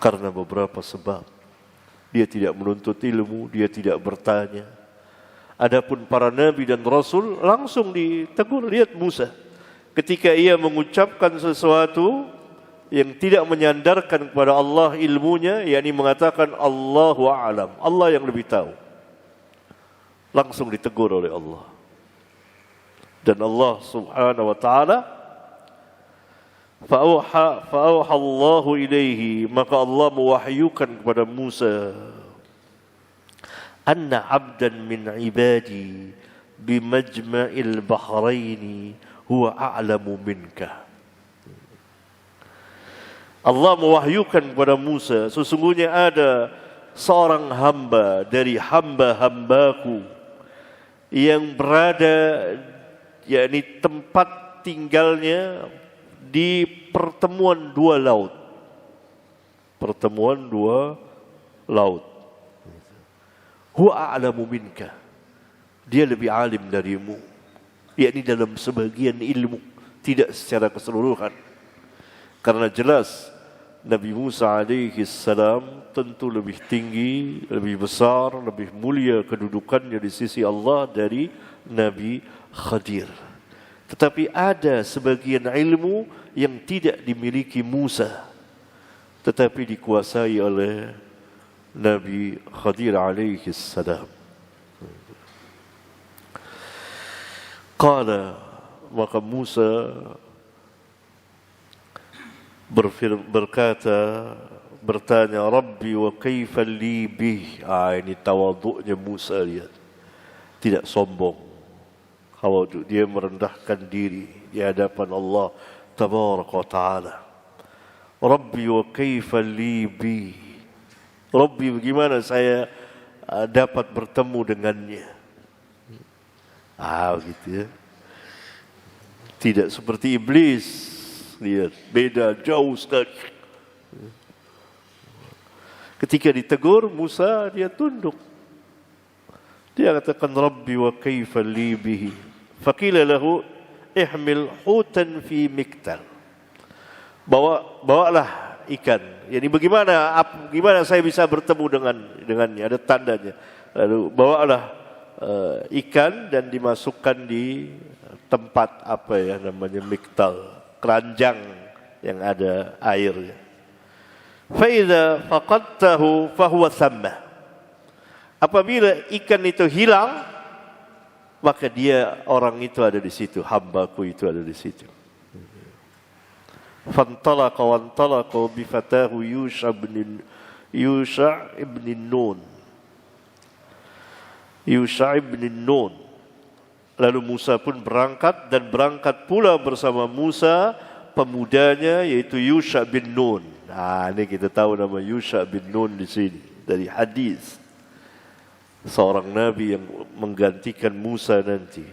Karena beberapa sebab. Dia tidak menuntut ilmu, dia tidak bertanya. Adapun para nabi dan rasul langsung ditegur. Lihat Musa, ketika ia mengucapkan sesuatu yang tidak menyandarkan kepada Allah ilmunya, yakni mengatakan Allahu a'lam, Allah yang lebih tahu, langsung ditegur oleh Allah. Dan Allah subhanahu wa ta'ala, fa'auha Allahu ilaihi, maka Allah mewahyukan kepada Musa, anna abdan min ibadi bimajma'il bahraini huwa a'lamu minka. Allah mewahyukan kepada Musa, sesungguhnya ada seorang hamba dari hamba-hambaku yang berada, yakni tempat tinggalnya di pertemuan dua laut. Pertemuan dua laut. Huwa a'lamu minka, dia lebih alim darimu, yakni dalam sebagian ilmu, tidak secara keseluruhan. Karena jelas Nabi Musa alaihi salam tentu lebih tinggi, lebih besar, lebih mulia kedudukannya di sisi Allah dari Nabi Khadir. Tetapi ada sebagian ilmu yang tidak dimiliki Musa, tetapi dikuasai oleh Nabi Khadir alaihi salam. Qala, maka Musa bertanya, Rabbi wa kaifa li bih. Ini tawaduknya Musa, lihat, tidak sombong. Kalau dia merendahkan diri di hadapan Allah tabaraka wa ta'ala. Rabbi wa kaifa li bih, Rabbi, bagaimana saya dapat bertemu dengannya. Gitu ya. Tidak seperti iblis. Lihat, beda jauh sekali. Ketika ditegur Musa, dia tunduk. Dia katakan, Rabbi wa kaifa li bihi. Faqila lahu ihmil hutan fi miktal. Bawalah ikan. Yani bagaimana saya bisa bertemu dengannya? Ada tandanya. Lalu bawalah ikan dan dimasukkan di tempat namanya miktal. keranjang yang ada airnya. Fa'idha faqadtahu fahuwa thamma. Apabila ikan itu hilang, maka dia, orang itu ada di situ, hambaku itu ada di situ. Fantalaqa wantalaqa bifatahu Yusha ibn Nun. Yusha ibn Nun. Lalu Musa pun berangkat, dan berangkat pula bersama Musa pemudanya, yaitu Yusha bin Nun. Nah, ini kita tahu nama Yusha bin Nun di sini dari hadis. Seorang nabi yang menggantikan Musa nanti.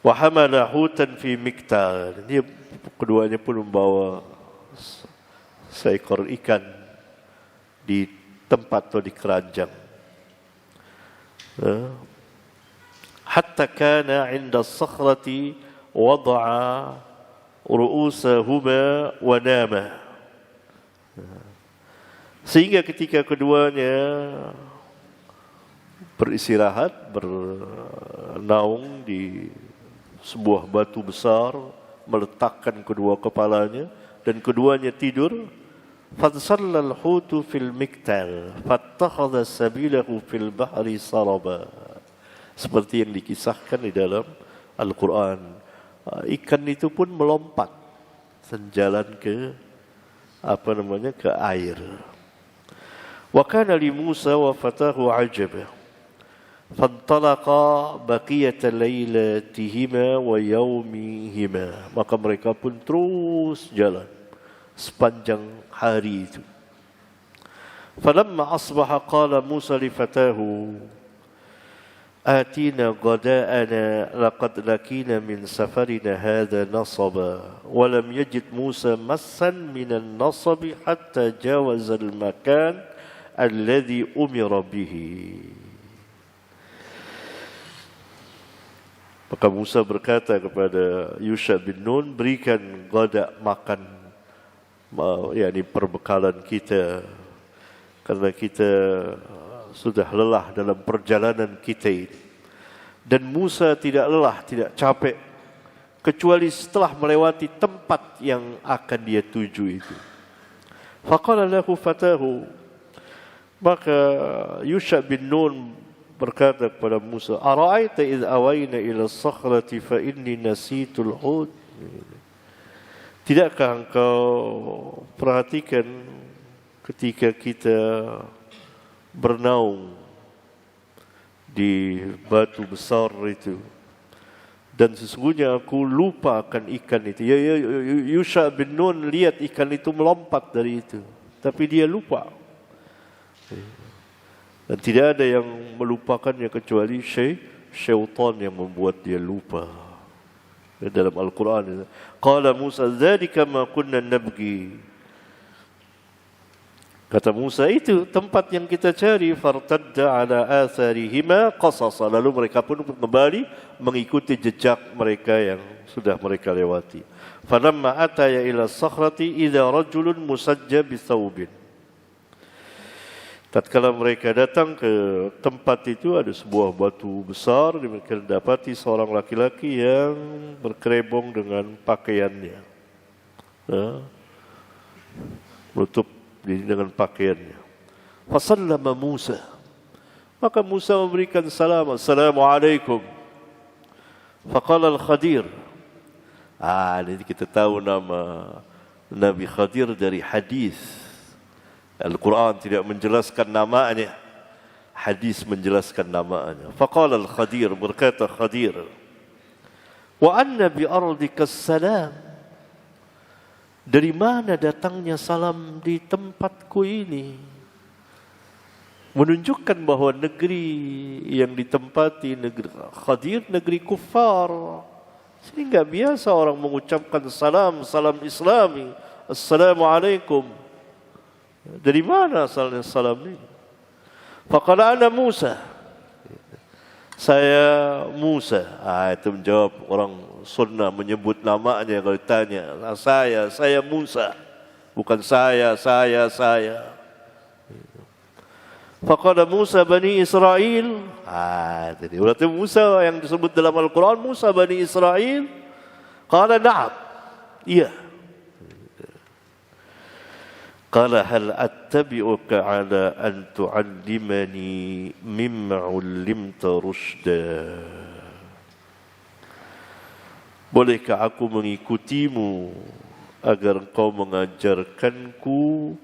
Wa hamala hutan fi miktal. Dia keduanya pun membawa seekor ikan di tempat atau di keranjang. Hatta kana 'inda as-sakhrati wada'a ru'usahuma wa nama. Sehingga ketika keduanya beristirahat, bernaung di sebuah batu besar, meletakkan kedua kepalanya dan keduanya tidur. Fatsallal hutu fil miktal fattakhadha sabilahu fil bahri saraba. Seperti yang dikisahkan di dalam Al-Quran, ikan itu pun melompat senjalan ke ke air. Wa kana li Musa wa fatahu ajaba. Fantalaqa baqiyata lailatihima wa yaumihima. Maka mereka pun terus jalan sepanjang hari itu. Falamma asbaha qala Musa li fatahu آتينا غداءنا لقد لقينا من سفرنا هذا نصبا ولم يجد موسى مسا من النصب حتى جاوز المكان الذي أمر به. Maka Musa berkata kepada Yusha bin Nun, berikan gada, makan, yakni perbekalan kita, karena kita sudah lelah dalam perjalanan kita ini. Dan Musa tidak lelah, tidak capek, kecuali setelah melewati tempat yang akan dia tuju itu. Faqala lahu fatahu. Maka Yusha bin Nun berkata kepada Musa, Ara'aita idh awayna ila as-sakhrati fa inni nasitul hud. Tidakkah engkau perhatikan ketika kita bernaung di batu besar itu, dan sesungguhnya aku lupa akan ikan itu. Yusha bin Nun lihat ikan itu melompat dari itu, tapi dia lupa. Dan tidak ada yang melupakannya kecuali syaitan yang membuat dia lupa. Dalam Al-Quran, qala Musa dzalika ma kunna nabghi. Kata Musa, itu tempat yang kita cari. Fartadda ala atharihima qasasa. Lalu mereka pun kembali mengikuti jejak mereka yang sudah mereka lewati. Falamma ataya ila sakhrati idza rajulun musajja bithawbin. Tatkala mereka datang ke tempat itu, ada sebuah batu besar. Mereka dapati seorang laki-laki yang berkerebong dengan pakaiannya, menutup diri dengan pakaiannya. Fasallama Musa. Maka Musa memberikan salam, Assalamualaikum. Faqala Al-Khadir. Ini kita tahu nama Nabi Khadir dari hadis. Al-Quran tidak menjelaskan namanya, hadis menjelaskan namanya. Faqala Al-Khadir, berkata Khadir, wa anna bi ardika salam. Dari mana datangnya salam di tempatku ini? Menunjukkan bahawa negeri yang ditempati, negeri Khadir, negeri kufar. Sehingga biasa orang mengucapkan salam, salam Islami, Assalamualaikum. Dari mana asalnya salam ini? Faqala ana Musa. Saya Musa. Itu menjawab orang sunnah, menyebut namanya kalau ditanya. Saya Musa. Bukan saya. Faqala Musa Bani Israel. Jadi berarti Musa yang disebut dalam Al-Quran, Musa Bani Israel. Qala na'am. Iya. Qala hal attabi'uka ala an tu'allimani mimma 'ullimta rusyda. Bolehkah aku mengikutimu agar engkau mengajarkanku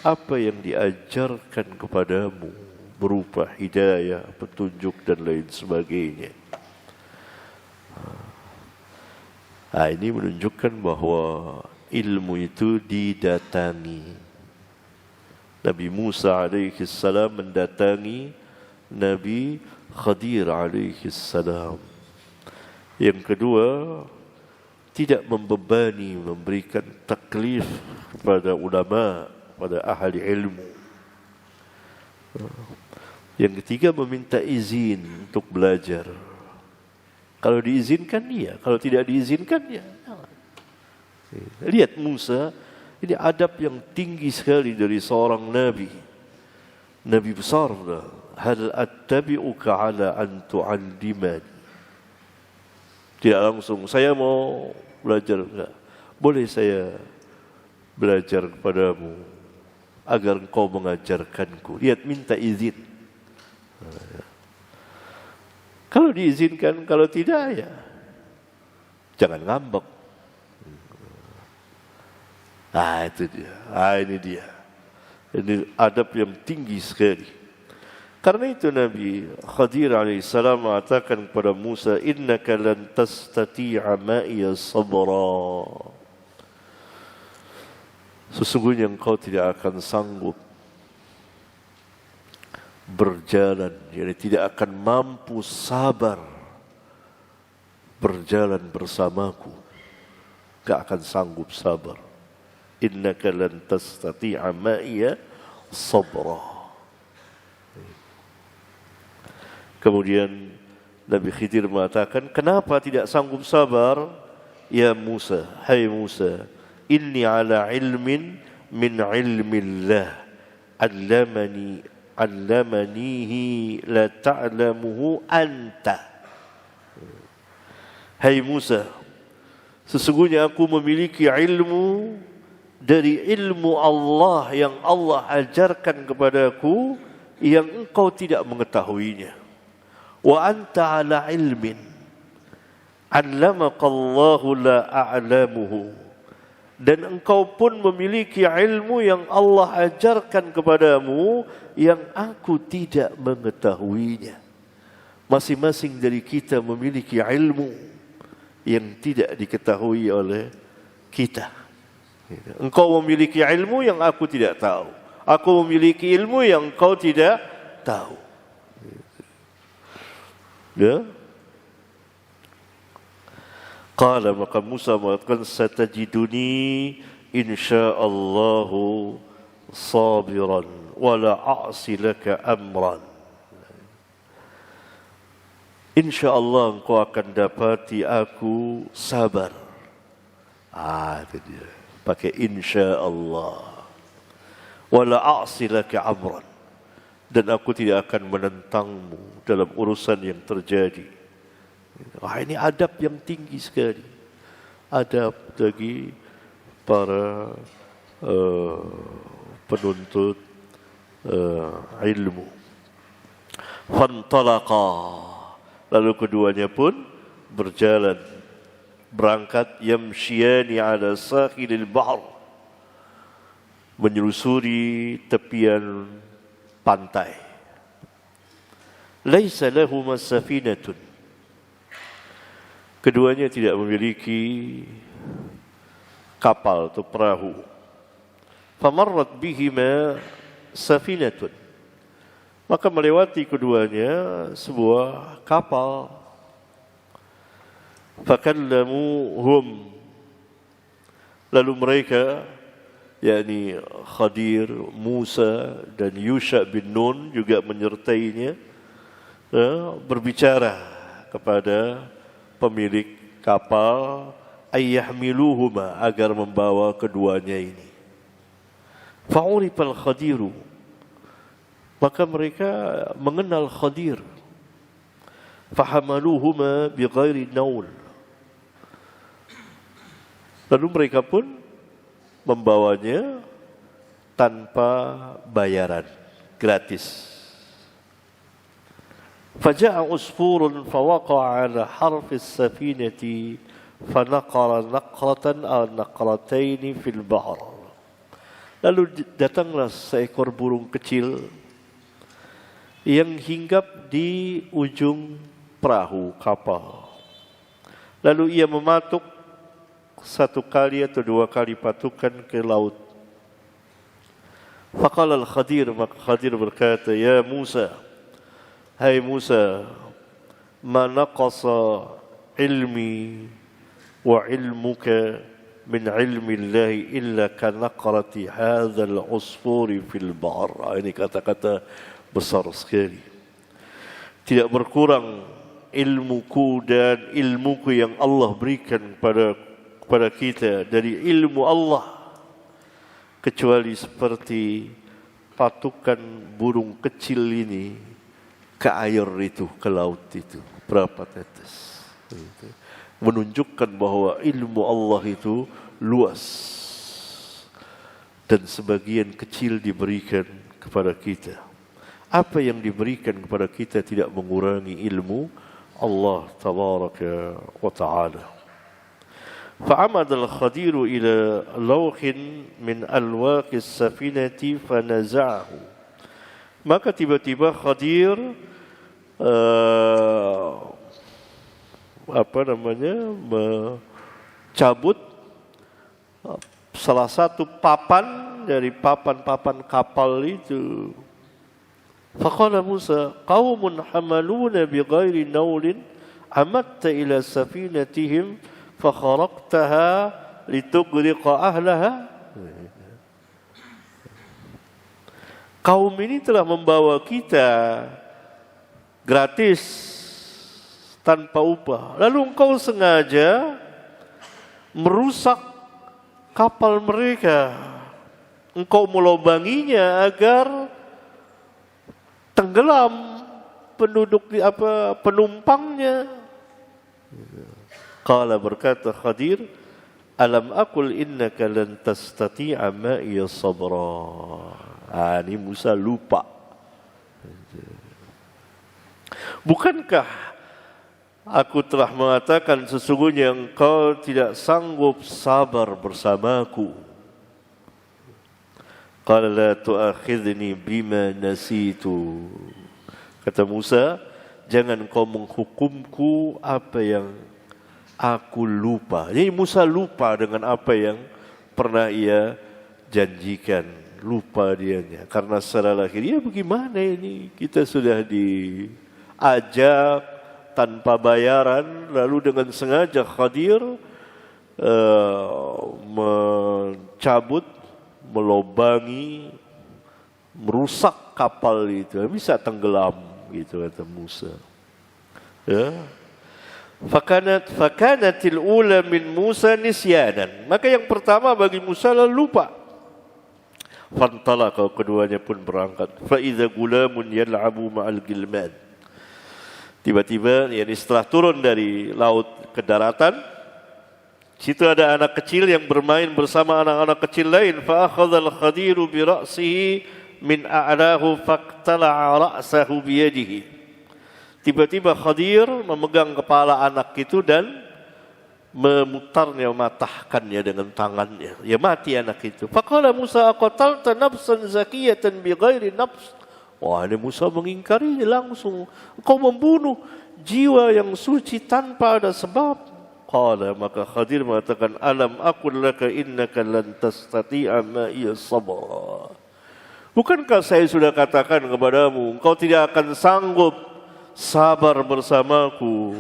apa yang diajarkan kepadamu berupa hidayah, petunjuk dan lain sebagainya. Nah, ini menunjukkan bahwa ilmu itu didatangi. Nabi Musa alaihi salam mendatangi Nabi Khadir alaihi salam. Yang kedua, tidak membebani, memberikan taklif kepada ulama, pada ahli ilmu. Yang ketiga, meminta izin untuk belajar. Kalau diizinkan, iya. Kalau tidak diizinkan, ya. Lihat Musa, ini adab yang tinggi sekali dari seorang nabi. Nabi besar. Hal attabi'uka ala an tu'allimani. Tidak langsung, saya mau belajar. Enggak. Boleh saya belajar kepadamu agar engkau mengajarkanku. Lihat, minta izin. Kalau diizinkan, kalau tidak, ya jangan ngambek. Ah, itu dia. Ah, ini dia. Ini adab yang tinggi sekali. Karena itu Nabi Khadir alaihissalam mengatakan kepada Musa, innaka lan tastati'a ma'iya sabra. Sesungguhnya engkau tidak akan sanggup berjalan, yani tidak akan mampu sabar berjalan bersamaku. Enggak akan sanggup sabar. Innaka lan tastati'a ma'iya sabra. Kemudian Nabi Khidir mengatakan, kenapa tidak sanggup sabar? Ya Musa, hai Musa, inni ala ilmin min ilmillah, allamanihi la ta'lamuhu anta. Hai Musa, sesungguhnya aku memiliki ilmu dari ilmu Allah yang Allah ajarkan kepadaku yang engkau tidak mengetahuinya. Wa anta ala ilmin 'allamaka Allahu la a'lamuhu. Dan engkau pun memiliki ilmu yang Allah ajarkan kepadamu yang aku tidak mengetahuinya. Masing-masing dari kita memiliki ilmu yang tidak diketahui oleh kita. Engkau memiliki ilmu yang aku tidak tahu. Aku memiliki ilmu yang engkau tidak tahu. Ya. Qala, maka Musa mengatakan, satajiduni insyaallahu sabiran wala a'si laka amran. Insyaallah engkau akan dapati aku sabar. Ah, itu dia. Pakai insyaallah. Wala a'si laka amran. Dan aku tidak akan menentangmu dalam urusan yang terjadi. Wah, ini adab yang tinggi sekali. Adab bagi para penuntut ilmu. Fantalaqa. Lalu keduanya pun berjalan, berangkat, yamshiyani ala sahilil bahr, menyelusuri tepian pantai. Laisa lahuma safinatun. Keduanya tidak memiliki kapal atau perahu. Famarrat bihima safinatun. Maka melewati keduanya sebuah kapal. Fakallamuhum. Lalu mereka, yakni Khadir, Musa dan Yusha bin Nun juga menyertainya, berbicara kepada pemilik kapal, ayyahmiluhuma, agar membawa keduanya ini. Fa'urifal Khadiru. Maka mereka mengenal Khadir. Fahamaluhuma bighairi naul. Lalu mereka pun membawanya tanpa bayaran, gratis. Faja'a usfurun fawaqa'a ala harfi as-safinati fanaqara naqratan aw naqrataini fil bahr. Lalu datanglah seekor burung kecil yang hinggap di ujung perahu kapal. Lalu ia mematuk satu kali atau dua kali patukan ke laut. Faqala al-Khadir, maka Khadir berkata, ya Musa, hai Musa, ma naqasa ilmi wa ilmuka min ilmi Allah illa ka naqrati hadzal usfuri fil bahr. Ini kata-kata besar sekali. Tidak berkurang ilmuku dan ilmuku yang Allah berikan kepada kita dari ilmu Allah kecuali seperti patukan burung kecil ini ke air itu, ke laut itu, berapa tetes. Menunjukkan bahwa ilmu Allah itu luas dan sebagian kecil diberikan kepada kita. Apa yang diberikan kepada kita tidak mengurangi ilmu Allah tabaraka wa ta'ala. فعمد الخضير إلى لوح من ألواح السفينة فنزعه. Maka tiba-tiba Khadir mencabut salah satu papan dari papan-papan kapal itu. Faqala Musa, qaumun hamaluna bighairi naulin amatta ila safinatihim fakharaqtaha litughriqa ahlaha. Kaum ini telah membawa kita gratis tanpa upah. Lalu engkau sengaja merusak kapal mereka. Engkau melobanginya agar tenggelam penumpangnya. Qala, berkata Khadir, alam aqul innaka lan tastati'a ma'iya sabra. Ini Musa lupa. Bukankah aku telah mengatakan sesungguhnya engkau tidak sanggup sabar bersamaku? Qala la tu'akhidhni bima nasitu. Kata Musa, jangan kau menghukumku apa yang aku lupa. Jadi Musa lupa dengan apa yang pernah ia janjikan. Lupa dianya. Karena secara lahir, ya bagaimana ini? Kita sudah diajak tanpa bayaran, lalu dengan sengaja Khadir mencabut, melobangi, merusak kapal itu. Bisa tenggelam, gitu kata Musa. Ya. Fakanatil ula min Musa nisyanan. Maka yang pertama bagi Musa adalah lupa. Fantalaqa, keduanya pun berangkat. Fa idza gulamun yal'abu ma'al gilman. Tiba-tiba, yakni setelah turun dari laut ke daratan, situ ada anak kecil yang bermain bersama anak-anak kecil lain. Fa akhadha al-Khadiru bi ra'sihi min a'lahu faqtala'a ra'sahu bi yadihi. Tiba-tiba Khadir memegang kepala anak itu dan memutarnya, mematahkannya dengan tangannya. Ya mati anak itu. Faqala Musa, aqatalta nafsan zakiyatan bighairi nafs. Wah, ini Musa mengingkarinya langsung. Engkau membunuh jiwa yang suci tanpa ada sebab. Qala, maka Khadir mengatakan, alam aqul laka innaka lan tastati'a ma'iya sabra. Bukankah saya sudah katakan kepadamu, engkau tidak akan sanggup sabar bersamaku.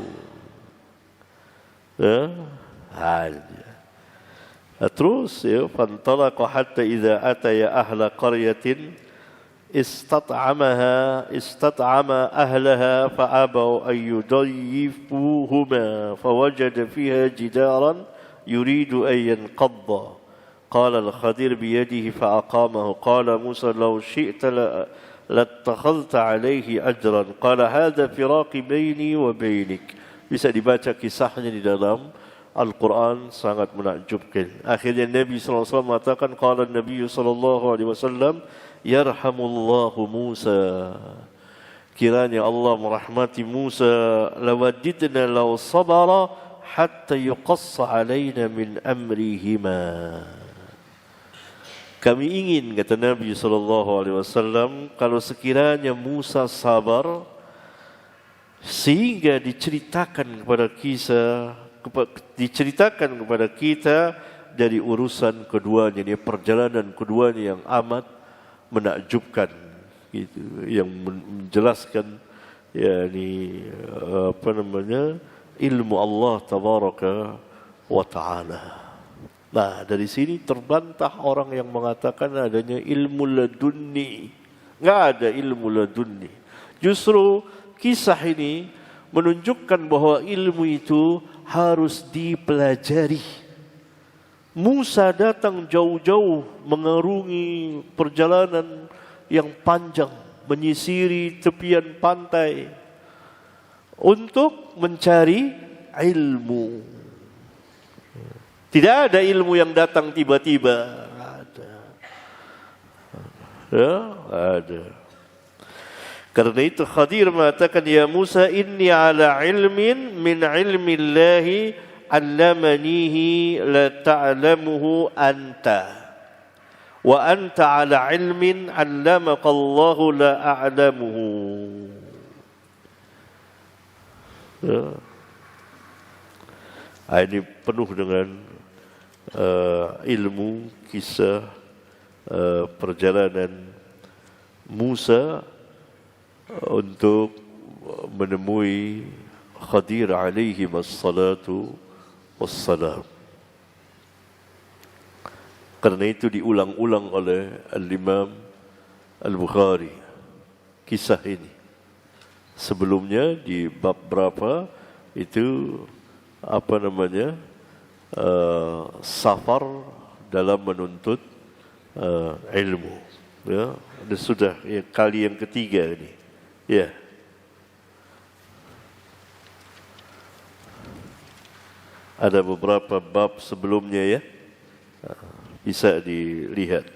Terus ya, fantalaqa hatta idza ataya ahla qaryatin istat'ama ahlaha fa'abaw an yudayyifuhuma fawajada fiha jidaran yuridu an yanqadda. Qala al-Khadir biyadihi fa'aqamahu. Qala Musa law syi'ta lattakhadhta alayhi ajran. Qala hadha firaqi baini wa bainik. Bisa dibaca kisahnya di dalam Al-Quran sangat menakjubkan. Akhirnya Nabi SAW mengatakan, qala Nabi SAW, yarhamullahu Musa. Kiranya Allah merahmati Musa, lawadidna law sabara hatta yuqassa alaina min amrihima. Kami ingin, kata Nabi SAW, kalau sekiranya Musa sabar sehingga diceritakan kepada kita dari urusan keduanya, ini perjalanan keduanya yang amat menakjubkan, gitu, yang menjelaskan ilmu Allah tabaraka wa taala. Nah, dari sini terbantah orang yang mengatakan adanya ilmu ladunni. Enggak ada ilmu ladunni. Justru kisah ini menunjukkan bahwa ilmu itu harus dipelajari. Musa datang jauh-jauh mengarungi perjalanan yang panjang, menyisiri tepian pantai untuk mencari ilmu. Tidak ada ilmu yang datang tiba-tiba. Ada. Karena itu Khadir mengatakan, ya Musa, inni ala ilmin min ilmi Allahi allamanihi la ta'lamuhu anta. Wa anta ala ilmin allamaka Allahu la a'lamuhu. Ini penuh dengan ilmu kisah perjalanan Musa untuk menemui Khadir alaihi wassalatu wassalam. Karena itu diulang-ulang oleh Al-Imam Al-Bukhari kisah ini. Sebelumnya di bab berapa itu safar dalam menuntut ilmu. Ya, dan sudah kali yang ketiga ini. Ya. Ada beberapa bab sebelumnya ya. Bisa dilihat.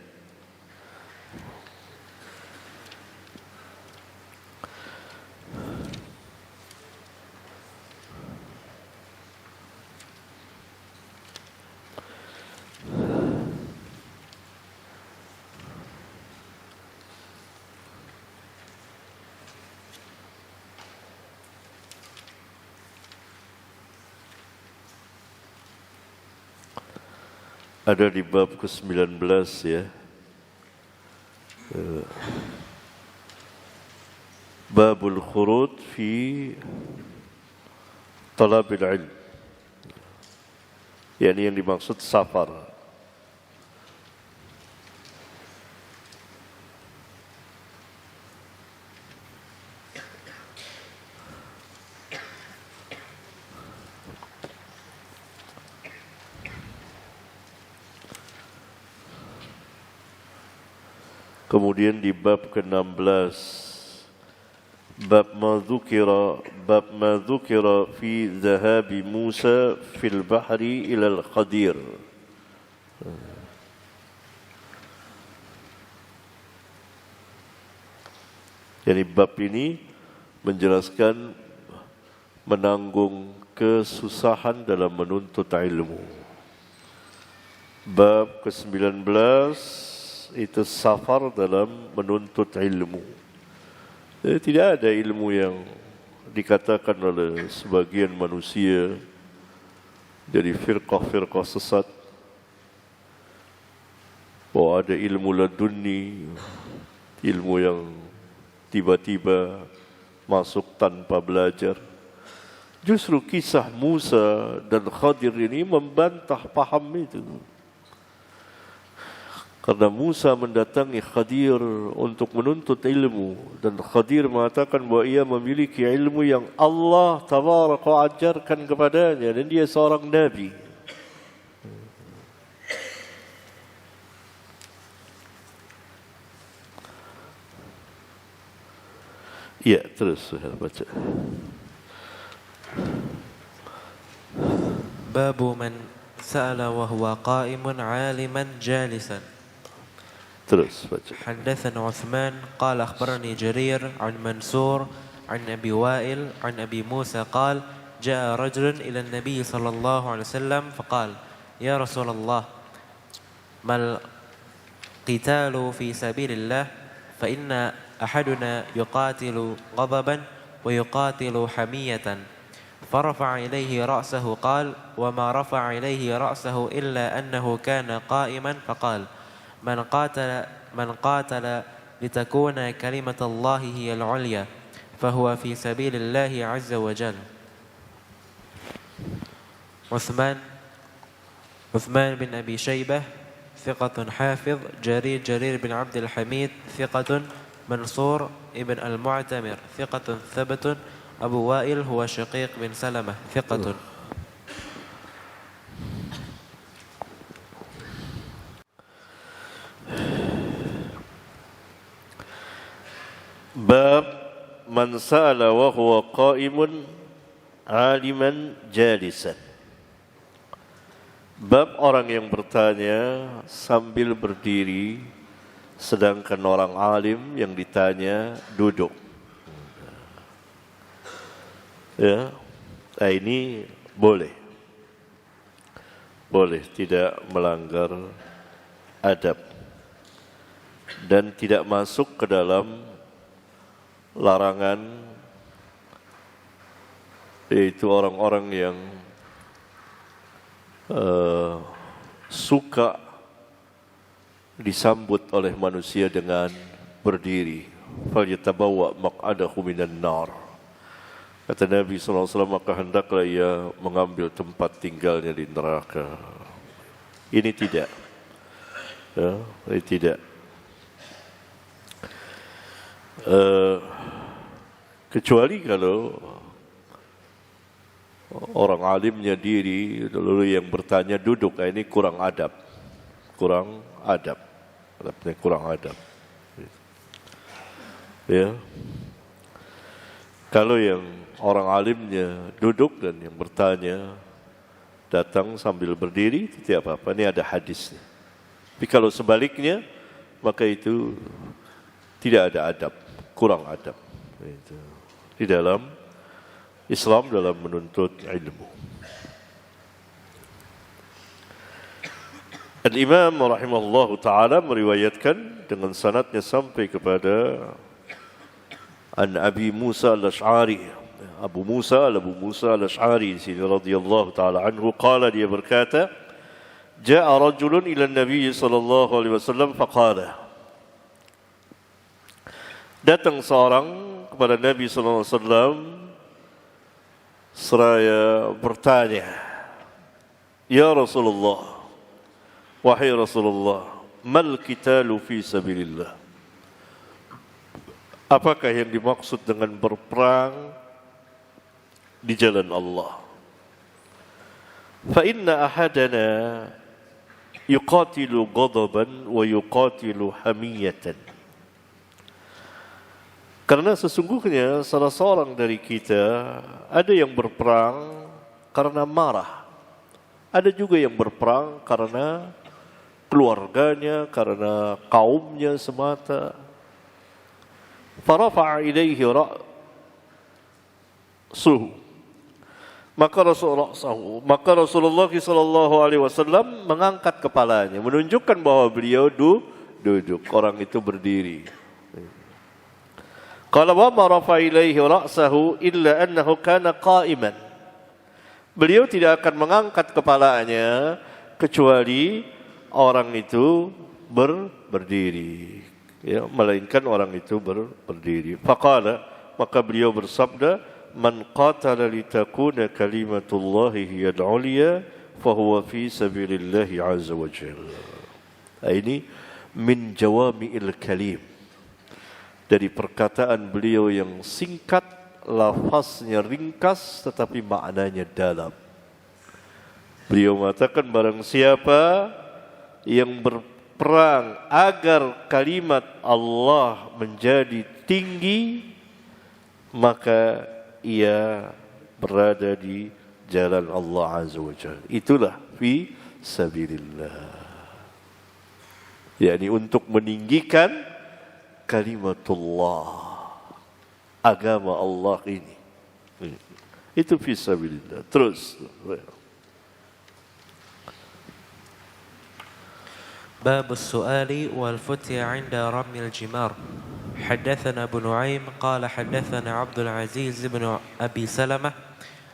Ada di bab ke-19 ya. Babul khurud fi talabil ilm. Yani yang dimaksud safar. Kemudian di bab ke-16 bab ma dzukira fi dhahabi Musa fil bahri ila al-Khadir. Jadi bab ini menjelaskan menanggung kesusahan dalam menuntut ilmu. Bab ke-19 itu safar dalam menuntut ilmu. Tidak ada ilmu yang dikatakan oleh sebagian manusia dari firqah-firqah sesat bahwa ada ilmu ladunni, ilmu yang tiba-tiba masuk tanpa belajar. Justru kisah Musa dan Khadir ini membantah paham itu. Karena Musa mendatangi Khadir untuk menuntut ilmu, dan Khadir mengatakan bahwa ia memiliki ilmu yang Allah tabaraka ajarkan kepadanya, dan dia seorang nabi. Ya, terus saya baca. باب من سأل وهو قائم عالما جالسا. Terus baca. حدثنا عثمان قال أخبرني جرير عن منصور عن أبي وائل عن أبي موسى قال جاء رجل إلى النبي صلى الله عليه وسلم فقال يا رسول الله ما القتال في سبيل الله فإن أحدنا يقاتل غضبا ويقاتل حمية فرفع إليه رأسه قال وما رفع إليه رأسه إلا أنه كان قائما فقال من قاتل لتكون كلمة الله هي العليا فهو في سبيل الله عز وجل. عثمان بن أبي شيبة ثقة حافظ. جرير بن عبد الحميد ثقة. منصور ابن المعتمر ثقة ثبت. أبو وائل هو شقيق بن سلمة ثقة. Bab man sa'ala wa huwa qa'imun aliman jalisan. Bab orang yang bertanya sambil berdiri, sedangkan orang alim yang ditanya duduk. Ya, ini boleh, tidak melanggar adab dan tidak masuk ke dalam larangan, yaitu orang-orang yang suka disambut oleh manusia dengan berdiri. Falyatabawwa maq'adahu minan nar. Kata Nabi SAW, maka hendaklah ia mengambil tempat tinggalnya di neraka. Ini tidak. Ya, ini tidak. Kecuali kalau orang alimnya diri, lalu yang bertanya duduk, ini kurang adab. Kurang adab. Ya. Kalau yang orang alimnya duduk dan yang bertanya datang sambil berdiri, itu tidak apa-apa. Ini ada hadisnya. Tapi kalau sebaliknya, maka itu tidak ada adab, kurang adab. Itu di dalam Islam dalam menuntut ilmu. Al-Imam rahimahullah ta'ala meriwayatkan dengan sanadnya sampai kepada An Abi Musa al-Ash'ari, Abu Musa al-Ash'ari di sini radhiyallahu ta'ala anhu, qala, dia berkata, ja'a rajulun ila Nabi sallallahu alaihi wasallam faqala, datang seorang kepada Nabi sallallahu alaihi wasallam seraya bertanya, ya Rasulullah, wahai Rasulullah, mal qitalu fi sabilillah, apakah yang dimaksud dengan berperang di jalan Allah? Fa inna ahadana yuqatilu ghadaban wa yuqatilu hamiyatan. Karena sesungguhnya salah seorang dari kita ada yang berperang karena marah, ada juga yang berperang karena keluarganya, karena kaumnya semata. Farafa'a ilaihi ra'suhu, maka Rasulullah sallallahu alaihi wasallam mengangkat kepalanya, menunjukkan bahwa beliau duduk, orang itu berdiri. Qala wa ma rafa'a ilaihi ra'sahu illa annahu kana qa'iman. Beliau tidak akan mengangkat kepalanya kecuali orang itu berdiri, ya, melainkan orang itu berdiri. Faqala, maka beliau bersabda, man qatala litakuna kalimatullahi hiyal ulya fahuwa fi sabilillahi azza wa jalla. Ini min jawami'il kalim, dari perkataan beliau yang singkat, lafaznya ringkas tetapi maknanya dalam. Beliau mengatakan, barang siapa yang berperang agar kalimat Allah menjadi tinggi, maka ia berada di jalan Allah Azza wa Jalla. Itulah fi sabilillah. yakni untuk meninggikan kalimatullah, agama Allah ini. Itu fisabilillah. Terus. باب السؤال والفتية عند رمي الجمار. حدثنا أبو نعيم قال حدثنا عبد العزيز بن أبي سلمة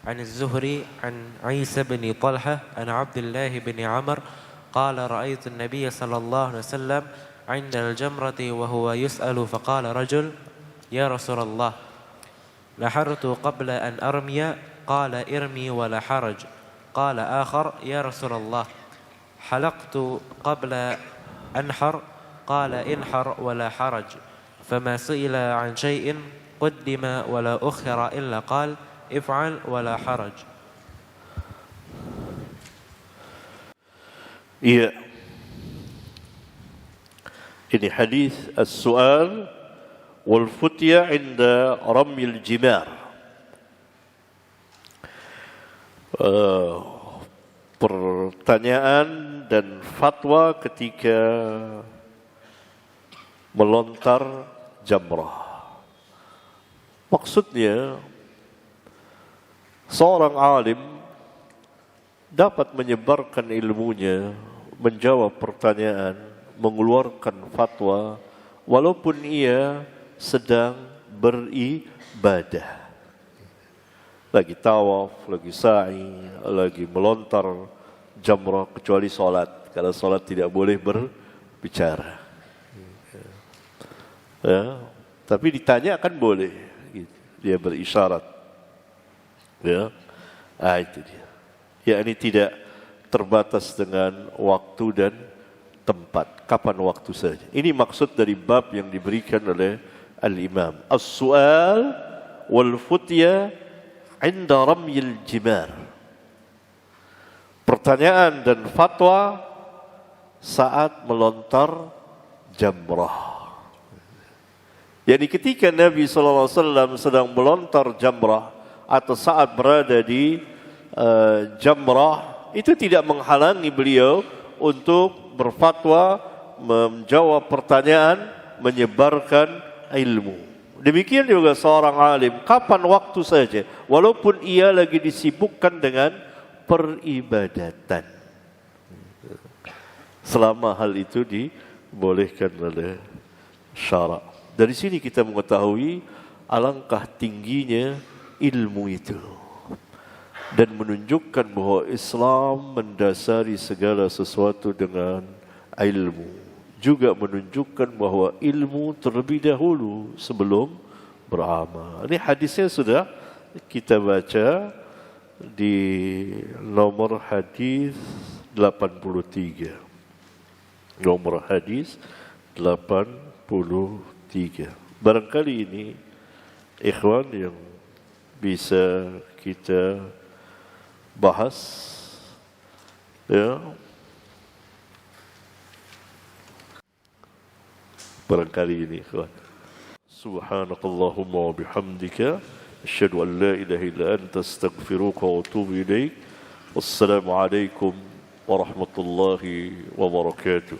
عن الزهري عن عيسى بن طلحة عن عبد الله بن عمر قال رأيت النبي صلى الله عليه وسلم عند الجمرة وهو يسأل فقال رجل يا رسول الله نحرت قبل أن أرمي قال ارمي ولا حرج. قال آخر يا رسول الله حلقت قبل أنحر قال انحر ولا حرج. فما سئل عن شيء قدم ولا أخر إلا قال افعل ولا حرج. Iya. Ini hadis as-su'al wal futya 'inda ramyil jimar. Pertanyaan dan fatwa ketika melontar jamrah. Maksudnya seorang alim dapat menyebarkan ilmunya, menjawab pertanyaan, mengeluarkan fatwa walaupun ia sedang beribadah. Lagi tawaf, lagi sa'i, lagi melontar jamrah, kecuali solat. Kalau solat tidak boleh berbicara. Ya, tapi ditanya kan boleh. Dia berisyarat. Ya, itu dia. Ya, ini tidak terbatas dengan waktu dan tempat. Kapan waktu saja. Ini maksud dari bab yang diberikan oleh Al-Imam. As-su'al wal futya 'inda ramyil jimar. Pertanyaan dan fatwa saat melontar jamrah. Jadi ketika Nabi SAW sedang melontar jamrah atau saat berada di jamrah, itu tidak menghalangi beliau untuk berfatwa, menjawab pertanyaan, menyebarkan ilmu. Demikian juga seorang alim, kapan waktu saja, walaupun ia lagi disibukkan dengan peribadatan. Selama hal itu dibolehkan oleh syarak. Dari sini kita mengetahui alangkah tingginya ilmu itu. Dan menunjukkan bahawa Islam mendasari segala sesuatu dengan ilmu. Juga menunjukkan bahawa ilmu terlebih dahulu sebelum beramal. Ini hadisnya sudah kita baca di nomor hadis 83. Nomor hadis 83. Barangkali ini ikhwan yang bisa kita bahas, ya. Barangkali ini ikhwan. Subhanakallahumma wa bihamdika asyhadu an la ilaha illa anta astaghfiruka wa atubu ilaik. Wassalamu alaikum warahmatullahi wabarakatuh.